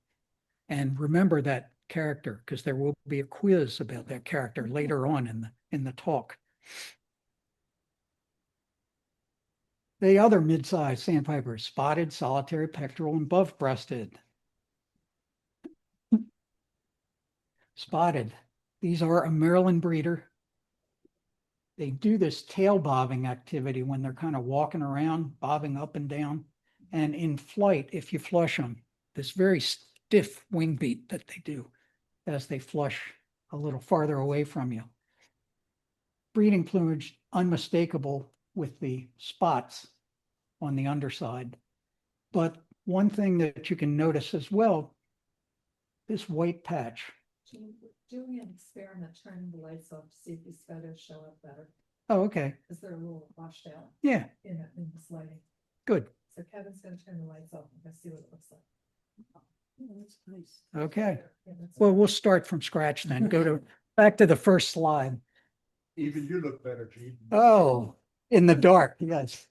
And remember that character, because there will be a quiz about that character later on in the talk. The other mid-sized sandpipers, spotted, solitary, pectoral, and buff-breasted. Spotted. These are a Maryland breeder. They do this tail bobbing activity when they're kind of walking around, bobbing up and down. And in flight, if you flush them, this very stiff wing beat that they do as they flush a little farther away from you. Breeding plumage, unmistakable with the spots on the underside. But one thing that you can notice as well, this white patch. Gene, we're doing an experiment, turning the lights off to see if these feathers show up better, Oh, okay. because they're a little washed out Yeah, in this lighting. good. So Kevin's gonna turn the lights off and see what it looks like. Oh, that's nice. Okay. Yeah, that's Well, we'll start from scratch then. Back to the first slide. Even you look better, Gene. Oh, in the dark, yes.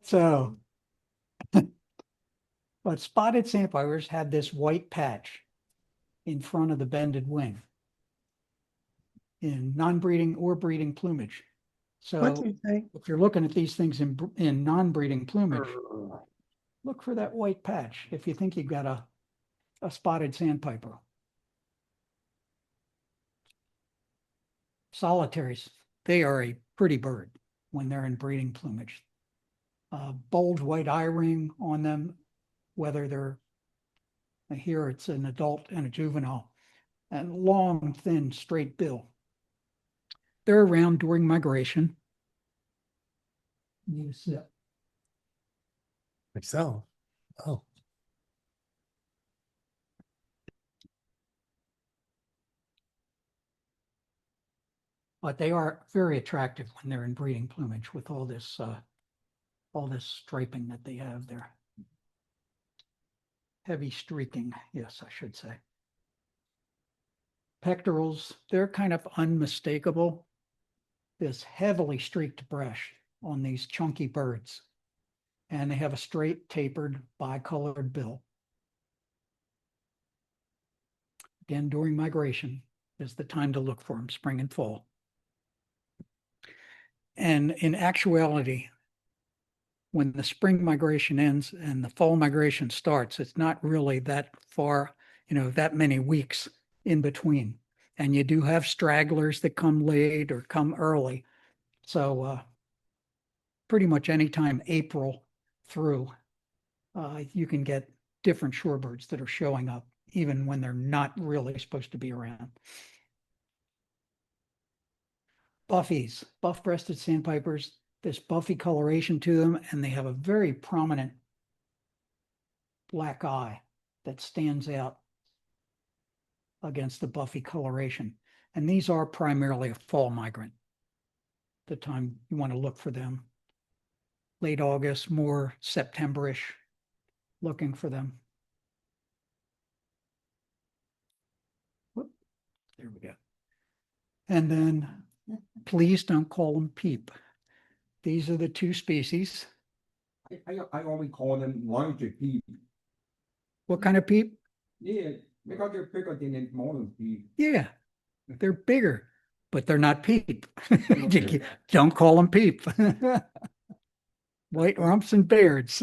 So, but spotted sandpipers have this white patch in front of the bended wing in non-breeding or breeding plumage. What do So you think? if you're looking at these things in non-breeding plumage, look for that white patch if you think you've got a spotted sandpiper. Solitaries, they are a pretty bird when they're in breeding plumage. Bold white eye ring on them, whether they're here, it's an adult and a juvenile, and long, thin, straight bill. They're around during migration. You sit. Myself. Oh, But they are very attractive when they're in breeding plumage with all this striping that they have there. Heavy streaking, yes, I should say. Pectorals, they're kind of unmistakable. This heavily streaked brush on these chunky birds. And they have a straight, tapered, bicolored bill. Again, during migration is the time to look for them, spring and fall. And in actuality, when the spring migration ends and the fall migration starts, it's not really that far, that many weeks in between. And you do have stragglers that come late or come early. So pretty much anytime April through, you can get different shorebirds that are showing up, even when they're not really supposed to be around. Buffies, buff-breasted sandpipers, this buffy coloration to them, and they have a very prominent black eye that stands out against the buffy coloration. And these are primarily a fall migrant. The time you want to look for them. Late August, more September-ish, looking for them. Whoop, there we go. And then please don't call them peep. These are the two species. I always call them larger peep. What kind of peep? Yeah, because they're bigger than the modern peep. Yeah, they're bigger, but they're not peep. Don't call them peep. White rumps and beards.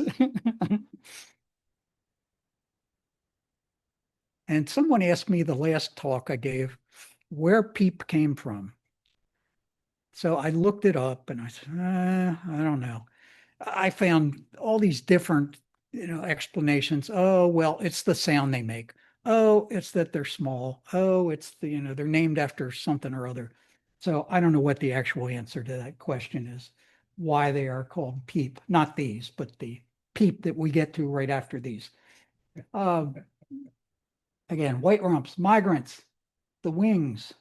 And someone asked me the last talk I gave where peep came from. So I looked it up and I said, I don't know. I found all these different, explanations. Oh, well, it's the sound they make. Oh, it's that they're small. Oh, it's they're named after something or other. So I don't know what the actual answer to that question is, why they are called peep, not these, but the peep that we get to right after these. Again, white rumps, migrants, the wings,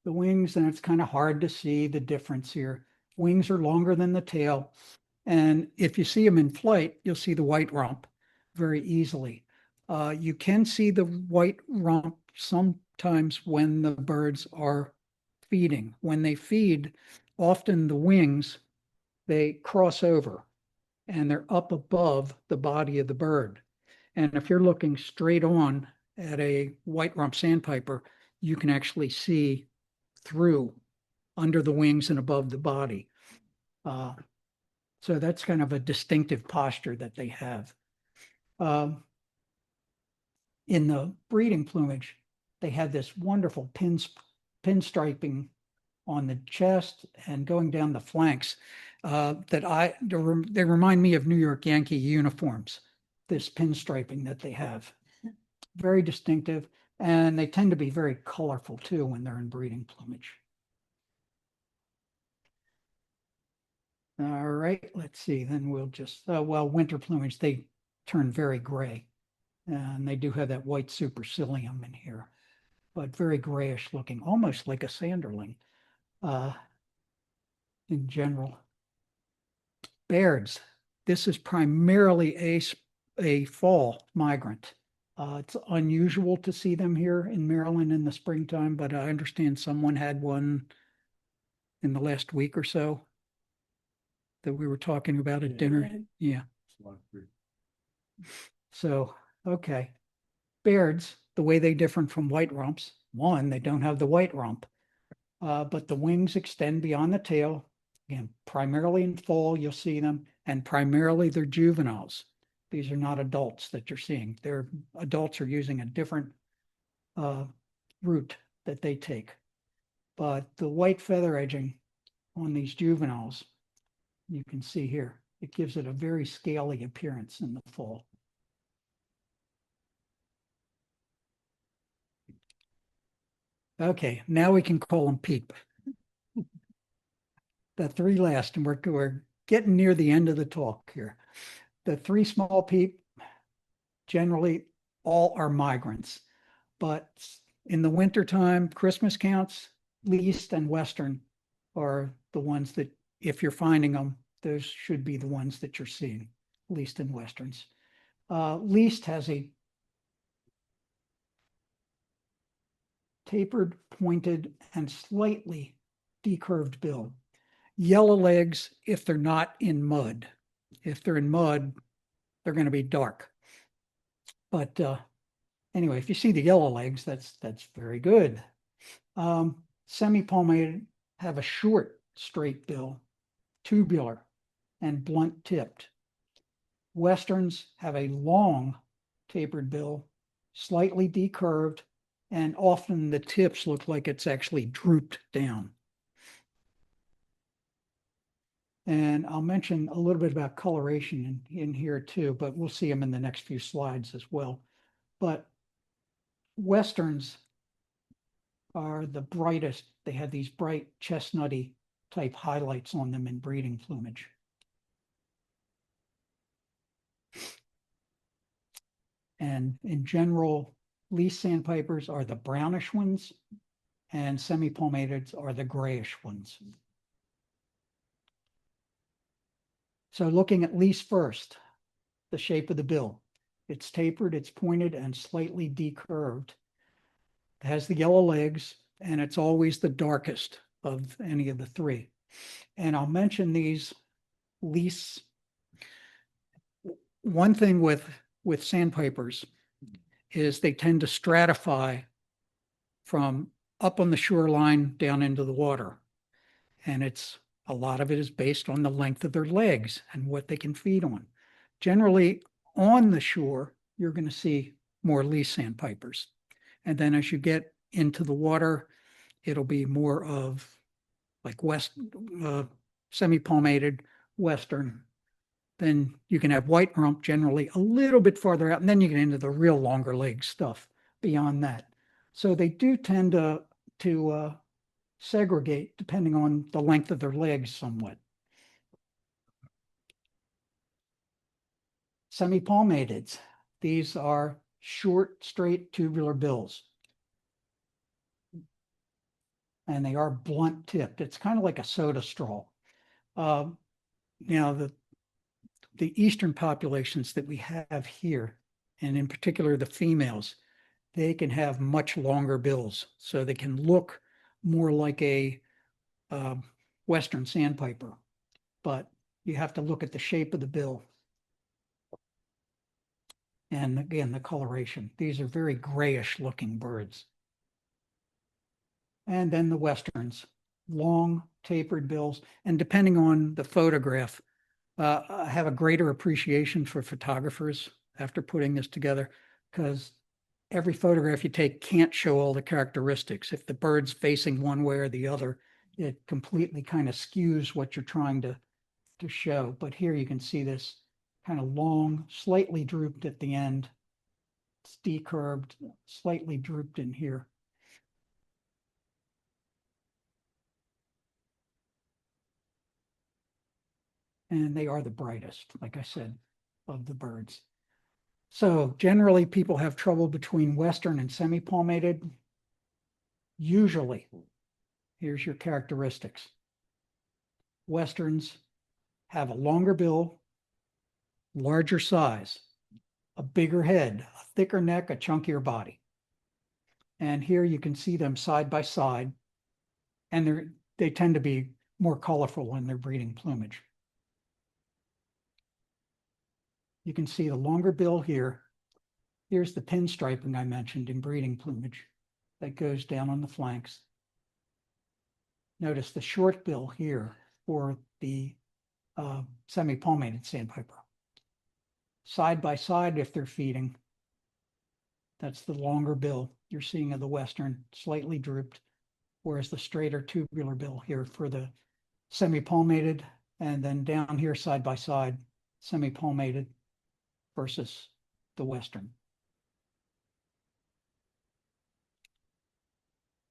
and it's kind of hard to see the difference here. Wings are longer than the tail. And if you see them in flight, you'll see the white rump very easily. You can see the white rump sometimes when the birds are feeding. When they feed, often the wings, they cross over and they're up above the body of the bird. And if you're looking straight on at a white rump sandpiper, you can actually see through under the wings and above the body. So that's kind of a distinctive posture that they have. In the breeding plumage, they have this wonderful pinstriping on the chest and going down the flanks they remind me of New York Yankee uniforms, this pinstriping that they have. Very distinctive, and they tend to be very colorful too when they're in breeding plumage. All right, let's see, then we'll just, winter plumage, they turn very gray. And they do have that white supercilium in here, but very grayish looking, almost like a sanderling in general. Bairds, this is primarily a fall migrant. It's unusual to see them here in Maryland in the springtime, but I understand someone had one in the last week or so that we were talking about at dinner. Yeah. So, okay. Bairds, the way they differ from white rumps, one, they don't have the white rump. but the wings extend beyond the tail. Again, primarily in fall, you'll see them, and primarily they're juveniles. These are not adults that you're seeing. Their adults are using a different route that they take. But the white feather edging on these juveniles, you can see here, it gives it a very scaly appearance in the fall. Okay, now we can call them peep. The three last, and we're getting near the end of the talk here. The three small peep, generally all are migrants, but in the wintertime, Christmas counts, least and western are the ones that, if you're finding them, those should be the ones that you're seeing, least and westerns. Least has a tapered, pointed, and slightly decurved bill. Yellow legs if they're not in mud. If they're in mud, they're going to be dark. But anyway, if you see the yellow legs, that's very good. Semi-palmated have a short, straight bill, tubular, and blunt tipped. Westerns have a long, tapered bill, slightly decurved, and often the tips look like it's actually drooped down. And I'll mention a little bit about coloration in here too, but we'll see them in the next few slides as well. But westerns are the brightest. They have these bright chestnutty type highlights on them in breeding plumage. And in general, least sandpipers are the brownish ones, and semi-palmateds are the grayish ones. So looking at least first, the shape of the bill. It's tapered, it's pointed, and slightly decurved. It has the yellow legs, and it's always the darkest of any of the three. And I'll mention these least. One thing with sandpipers is they tend to stratify from up on the shoreline down into the water. And a lot of it is based on the length of their legs and what they can feed on. Generally, on the shore, you're going to see more least sandpipers. And then as you get into the water, it'll be more of like semi-palmated western. Then you can have white rump generally a little bit farther out, and then you get into the real longer leg stuff beyond that. So they do tend to segregate depending on the length of their legs somewhat. Semi-palmateds. These are short, straight, tubular bills. And they are blunt tipped. It's kind of like a soda straw. Now, the eastern populations that we have here, and in particular the females, they can have much longer bills. So they can look more like a western sandpiper, but you have to look at the shape of the bill. And again, the coloration. These are very grayish looking birds. And then the westerns, long tapered bills. And depending on the photograph, I have a greater appreciation for photographers after putting this together, because every photograph you take can't show all the characteristics. If the bird's facing one way or the other, it completely kind of skews what you're trying to show. But here you can see this kind of long, slightly drooped at the end. It's decurved, slightly drooped in here. And they are the brightest, like I said, of the birds. So generally people have trouble between western and semi-palmated. Usually, here's your characteristics. Westerns have a longer bill, larger size, a bigger head, a thicker neck, a chunkier body. And here you can see them side by side, and they tend to be more colorful in their breeding plumage. You can see the longer bill here. Here's the pinstriping I mentioned in breeding plumage that goes down on the flanks. Notice the short bill here for the semi-palmated sandpiper. Side by side, if they're feeding, that's the longer bill you're seeing of the western, slightly drooped, whereas the straighter tubular bill here for the semi-palmated, and then down here side by side, semi-palmated versus the western.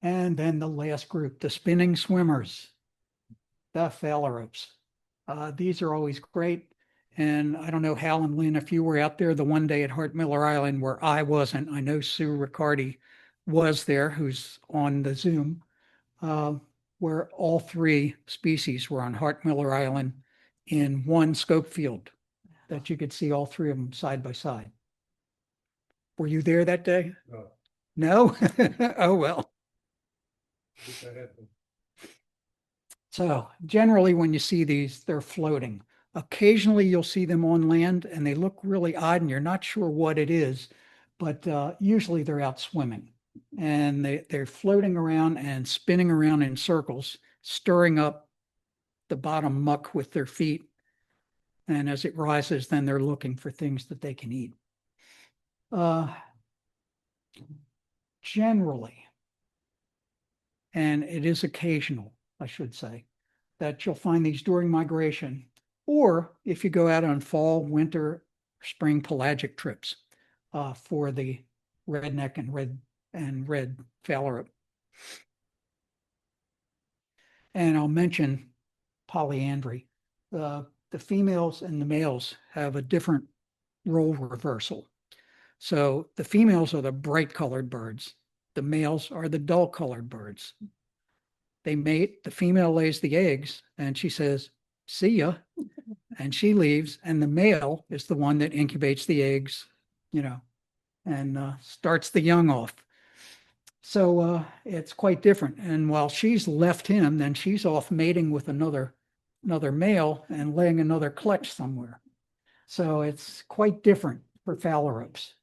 And then the last group, the spinning swimmers, the phalaropes. These are always great. And I don't know, Hal and Lynn, if you were out there the one day at Hart Miller Island where I wasn't, I know Sue Riccardi was there, who's on the Zoom, where all three species were on Hart Miller Island in one scope field that you could see all three of them side by side. Were you there that day? No. No? Oh, well. Wish I had them. So generally, when you see these, they're floating. Occasionally, you'll see them on land and they look really odd and you're not sure what it is, but usually they're out swimming and they're floating around and spinning around in circles, stirring up the bottom muck with their feet. And as it rises, then they're looking for things that they can eat. Generally, and it is occasional, I should say, that you'll find these during migration, or if you go out on fall, winter, spring pelagic trips for the redneck and red phalarope. And I'll mention polyandry. The females and the males have a different role reversal. So the females are the bright colored birds. The males are the dull colored birds. They mate, the female lays the eggs and she says, see ya. And she leaves. And the male is the one that incubates the eggs, you know, and starts the young off. So it's quite different. And while she's left him, then she's off mating with another male and laying another clutch somewhere. So it's quite different for phalaropes.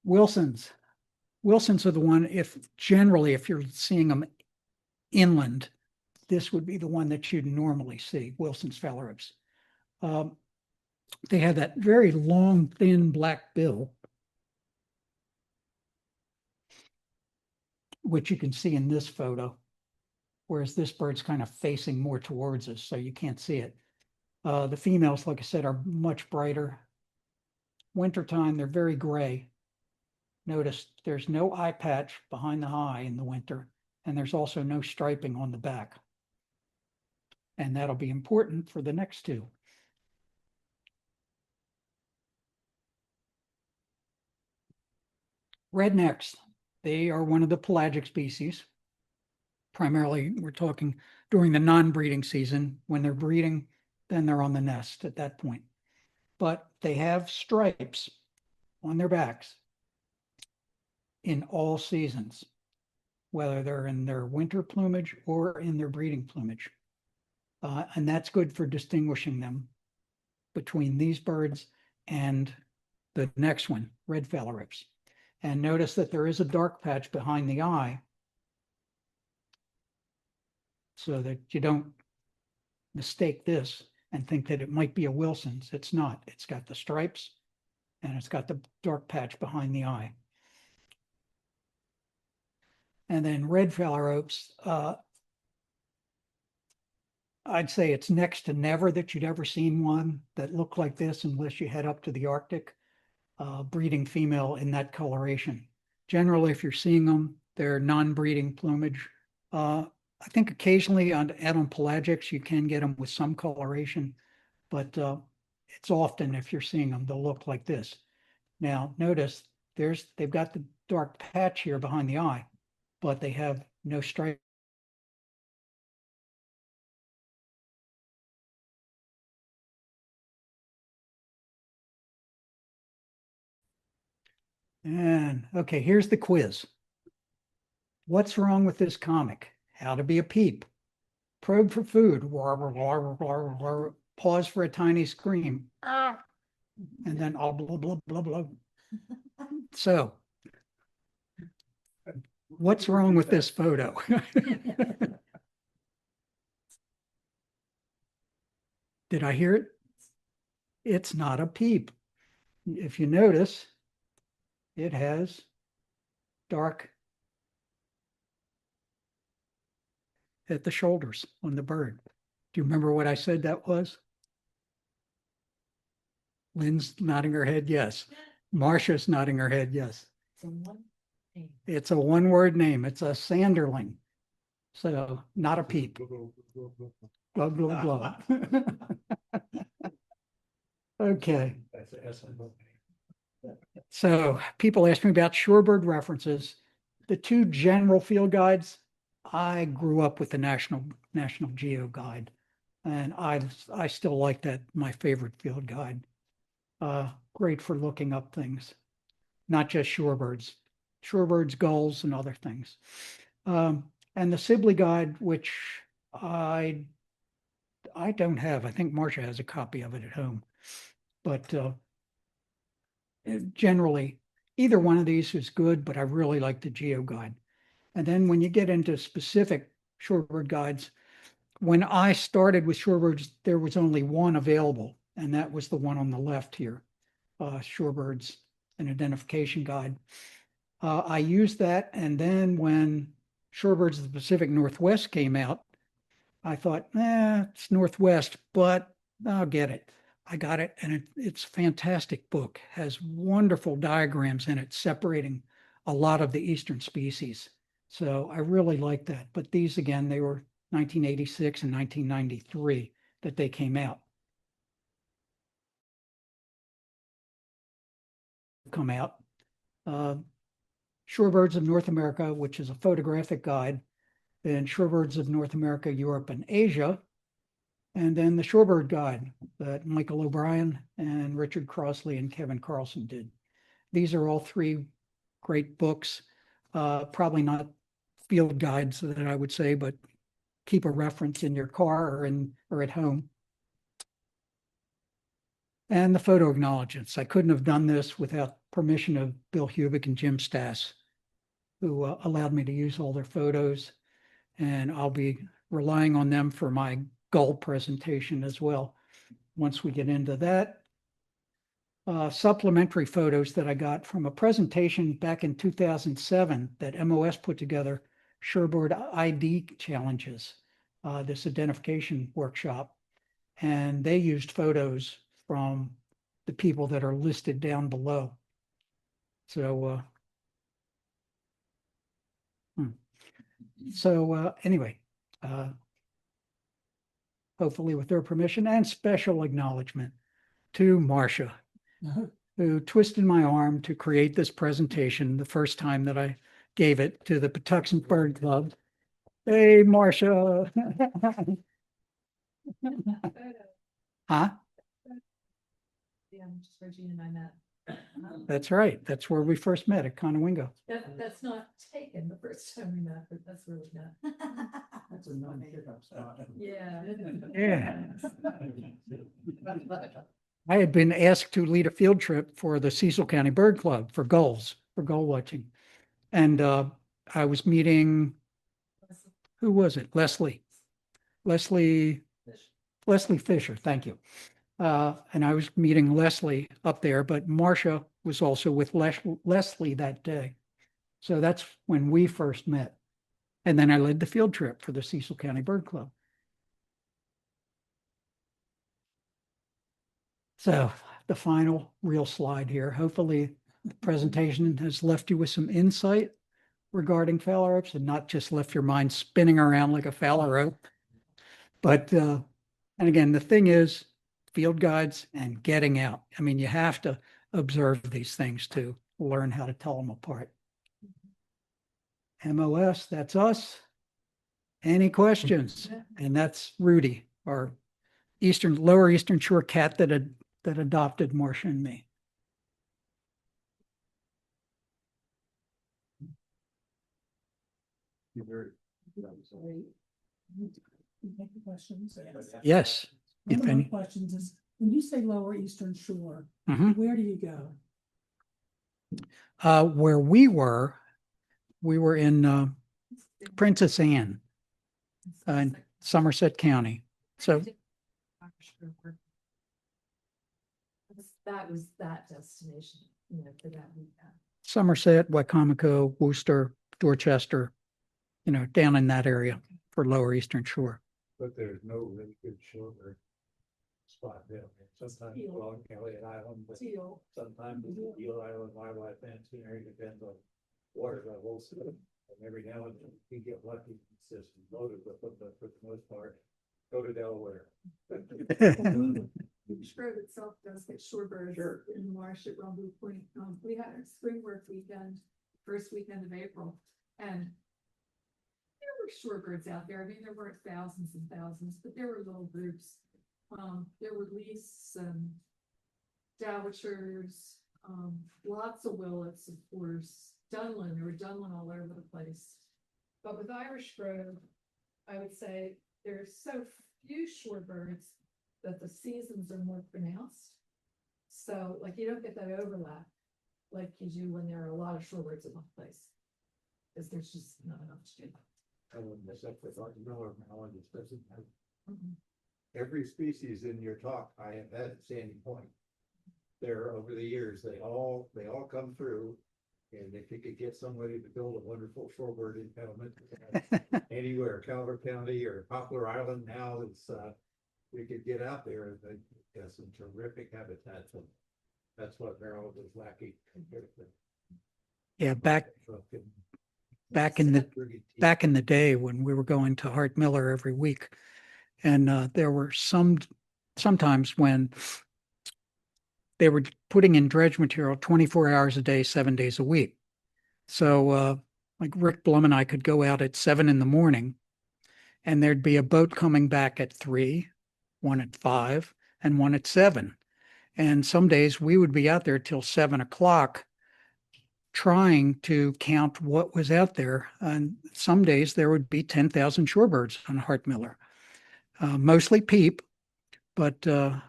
Wilsons. Wilsons are the one, if you're seeing them inland, this would be the one that you'd normally see, Wilson's phalaropes. They have that very long, thin black bill, which you can see in this photo, whereas this bird's kind of facing more towards us, so you can't see it. The females, like I said, are much brighter. Wintertime, they're very gray. Notice there's no eye patch behind the eye in the winter, and there's also no striping on the back. And that'll be important for the next two. Rednecks, they are one of the pelagic species. Primarily, we're talking during the non-breeding season. When they're breeding, then they're on the nest at that point. But they have stripes on their backs in all seasons, whether they're in their winter plumage or in their breeding plumage. And that's good for distinguishing them between these birds and the next one, red phalaropes. And notice that there is a dark patch behind the eye so that you don't mistake this and think that it might be a Wilson's. It's not. It's got the stripes and it's got the dark patch behind the eye. And then red phalaropes, I'd say it's next to never that you'd ever seen one that looked like this unless you head up to the Arctic, breeding female in that coloration. Generally, if you're seeing them, they're non-breeding plumage. I think occasionally on pelagics, you can get them with some coloration, but it's often, if you're seeing them, they'll look like this. Now, notice they've got the dark patch here behind the eye, but they have no stripe. And okay, here's the quiz. What's wrong with this comic? How to be a peep. Probe for food. Pause for a tiny scream. And then all blah, blah, blah, blah. So What's wrong with this photo? Did I hear it? It's not a peep. If you notice, it has dark at the shoulders on the bird. Do you remember what I said that was? Lynn's nodding her head, yes. Marcia's nodding her head, yes. So one thing. It's a one-word name. It's a sanderling. So not a peep. Blah, blah, blah. Okay. That's a SMO. So people ask me about shorebird references. The two general field guides, I grew up with the National Geo Guide, and I still like that, my favorite field guide. Great for looking up things, not just shorebirds, gulls, and other things. And the Sibley guide, which I don't have. I think Marcia has a copy of it at home, but generally, either one of these is good, but I really like the Geo Guide. And then when you get into specific shorebird guides, when I started with shorebirds, there was only one available, and that was the one on the left here, Shorebirds an Identification Guide. I used that, and then when Shorebirds of the Pacific Northwest came out, I thought, it's Northwest, but I'll get it. I got it, and it's a fantastic book. Has wonderful diagrams in it separating a lot of the eastern species. So I really like that. But these, again, they were 1986 and 1993 that they came out. Come out. Shorebirds of North America, which is a photographic guide, then Shorebirds of North America, Europe, and Asia, and then the Shorebird Guide that Michael O'Brien and Richard Crossley and Kevin Carlson did. These are all three great books, probably not field guides that I would say, but keep a reference in your car or at home. And the photo acknowledgements. I couldn't have done this without permission of Bill Hubick and Jim Stass, who allowed me to use all their photos. And I'll be relying on them for my goal presentation as well. Once we get into that, supplementary photos that I got from a presentation back in 2007 that MOS put together, Shorebird ID challenges, this identification workshop. And they used photos from the people that are listed down below. So, anyway, hopefully with their permission, and special acknowledgement to Marcia, who twisted my arm to create this presentation the first time that I gave it to the Patuxent Bird Club. Hey, Marcia. Huh? Yeah, just Regina and I met. That's right. That's where we first met, at Conowingo. That's not taken the first time we met, but that's where we met. That's a non-pickup spot. Yeah. Yeah. I had been asked to lead a field trip for the Cecil County Bird Club for gull watching. And I was meeting, who was it? Leslie Fisher, thank you. And I was meeting Leslie up there, but Marcia was also with Leslie that day. So that's when we first met. And then I led the field trip for the Cecil County Bird Club. So the final real slide here. Hopefully the presentation has left you with some insight regarding phalaropes and not just left your mind spinning around like a phalarope. But, and again, the thing is, field guides and getting out. I mean, you have to observe these things to learn how to tell them apart. MOS, that's us. Any questions? And that's Rudy, our lower Eastern Shore cat that adopted Marcia and me. Questions? Yes. One If of my any. questions is, when you say lower eastern shore, Mhm. where do you go? Where we were, We were in Princess Anne in Somerset County. So That was that destination, you know, for that weekend. Somerset, Wycomico, Worcester, Dorchester, down in that area for Lower Eastern Shore. But there's no really good shorebird spot down there. Sometimes Teal. along Elliott Island, but Teal. sometimes it's Eel Island Wildlife Sanctuary, depends on water levels. And every now and then you get lucky, it's just loaded with them, but for the most part, go to Delaware. Shreve itself does get shorebirds Sure. in the marsh at Rumble Point. We had a spring work weekend, first weekend of April, and there were shorebirds out there. I mean, there weren't thousands and thousands, but there were little groups. There were lease and dowitchers, lots of willets, of course. Dunlin, there were Dunlin all over the place. But with Irish Grove, I would say there's so few shorebirds that the seasons are more pronounced. So like you don't get that overlap like you do when there are a lot of shorebirds in one place. Because there's just not enough to do. I wouldn't mess up with Art Miller, Maryland, it doesn't have Mhm. every species in your talk I have had at Sandy Point. There over the years, they all come through. And if you could get somebody to build a wonderful shorebird impoundment anywhere, Calvert County or Poplar Island now, it's we could get out there and they have some terrific habitats. And that's what Maryland is lacking compared to. Yeah, back in the day when we were going to Hart Miller every week. And there were sometimes when they were putting in dredge material 24 hours a day, 7 days a week. So like Rick Blum and I could go out at 7 a.m. and there'd be a boat coming back at 3, one at 5, and one at 7. And some days we would be out there till 7 o'clock trying to count what was out there. And some days there would be 10,000 shorebirds on Hart Miller, mostly peep, but those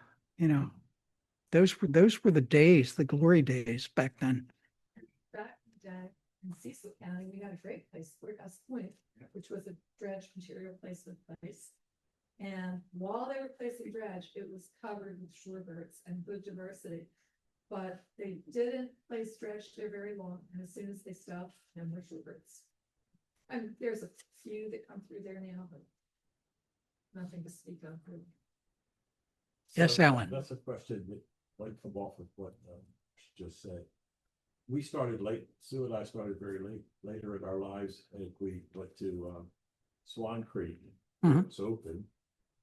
were the days, the glory days back then. Back in the day in Cecil County, we had a great place, Courthouse Point, which was a dredge material placement place. And while they were placing dredge, it was covered with shorebirds and good diversity. But they didn't place dredge there very long, and as soon as they stopped, no more shorebirds. And there's a few that come through there now, but nothing to speak of. Really. Yes, So, Alan. That's a question that might come off of what she just said. We started late, Sue and I started very late, later in our lives, and we went to Swan Creek. Mhm. It's open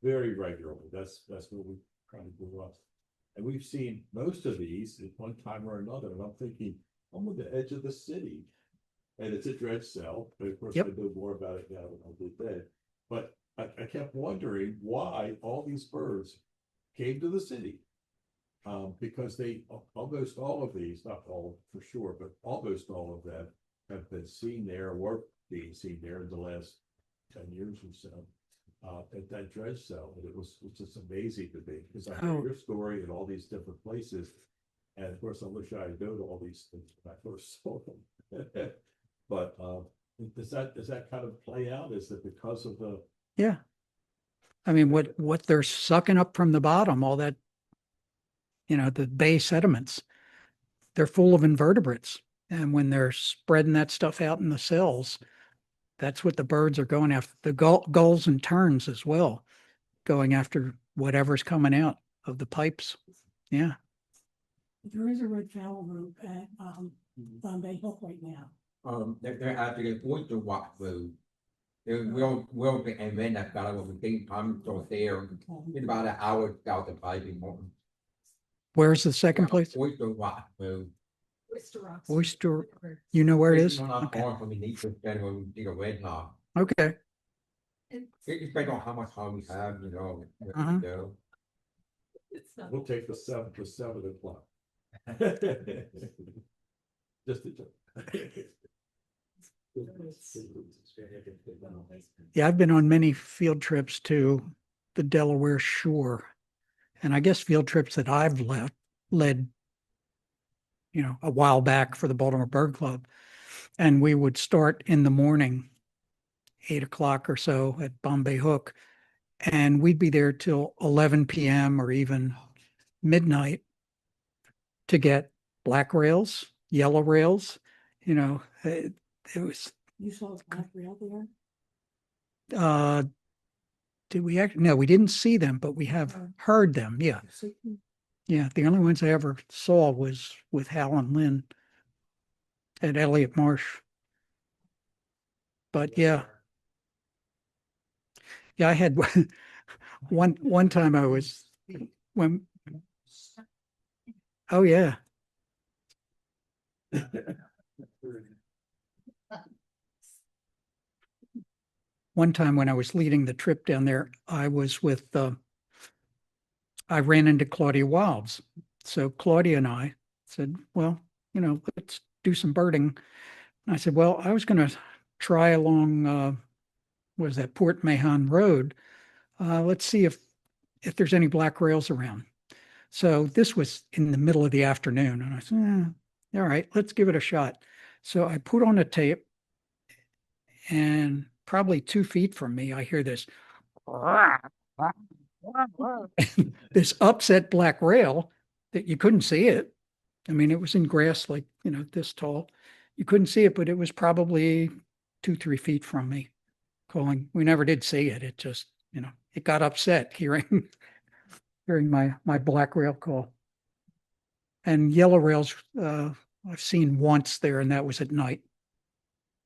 very regularly. That's where we kind of grew up. And we've seen most of these at one time or another, and I'm thinking, I'm on the edge of the city. And it's a dredge cell, but of course I Yep. know more about it now than I did then. But I kept wondering why all these birds came to the city. Because they, almost all of these, not all for sure, but almost all of them have been seen there or being seen there in the last 10 years or so. At that dredge cell, and it was just amazing to me, because I heard Oh. your story in all these different places. And of course, I wish I had known all these things when I first saw them. But does that kind of play out? Is it because of the Yeah. I mean, what they're sucking up from the bottom, all that, the bay sediments, they're full of invertebrates. And when they're spreading that stuff out in the cells, that's what the birds are going after. The gulls and terns as well, going after whatever's coming out of the pipes. Yeah. There is a red fowl group at Bombay Hill right now. They're actually an oyster watch road. They're real big, and then that fellow was a big time, so there, in about an hour south of Ivy Mountain. Where's the second place? Oyster watch road. Oyster Rocks. Oyster, you know where it is? It's not Okay. far from the nature center where we see the red knob. Okay. It's, It depends on how much time we have, where Uh-huh. we go. it's not. we'll take the 7 to 7 o'clock. Just a joke. Yeah, I've been on many field trips to the Delaware shore. And I guess field trips that I've led, a while back for the Baltimore Bird Club. And we would start in the morning, 8 o'clock or so at Bombay Hook. And we'd be there till 11 p.m. or even midnight to get black rails, yellow rails. It was, You saw the black rail there? uh, did we actually, no, we didn't see them, but we have heard them. Yeah. So, Yeah. The only ones I ever saw was with Hal and Lynn at Elliott Marsh. But yeah, I had one time I was when, oh yeah. One time when I was leading the trip down there, I was with, I ran into Claudia Wilds. So Claudia and I said, well, let's do some birding. And I said, well, I was going to try along, was that Port Mahon Road? Let's see if there's any black rails around. So this was in the middle of the afternoon. And I said, all right, let's give it a shot. So I put on a tape, and probably 2 feet from me, I hear this, this upset black rail that you couldn't see it. I mean, it was in grass like, this tall. You couldn't see it, but it was probably 2-3 feet from me calling. We never did see it. It just, it got upset hearing my black rail call. And yellow rails, I've seen once there, and that was at night,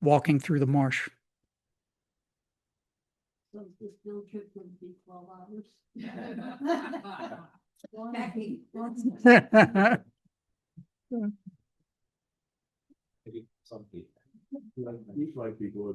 walking through the marsh. so this little trip would be 12 hours. Becky. Maybe some people. These might be good.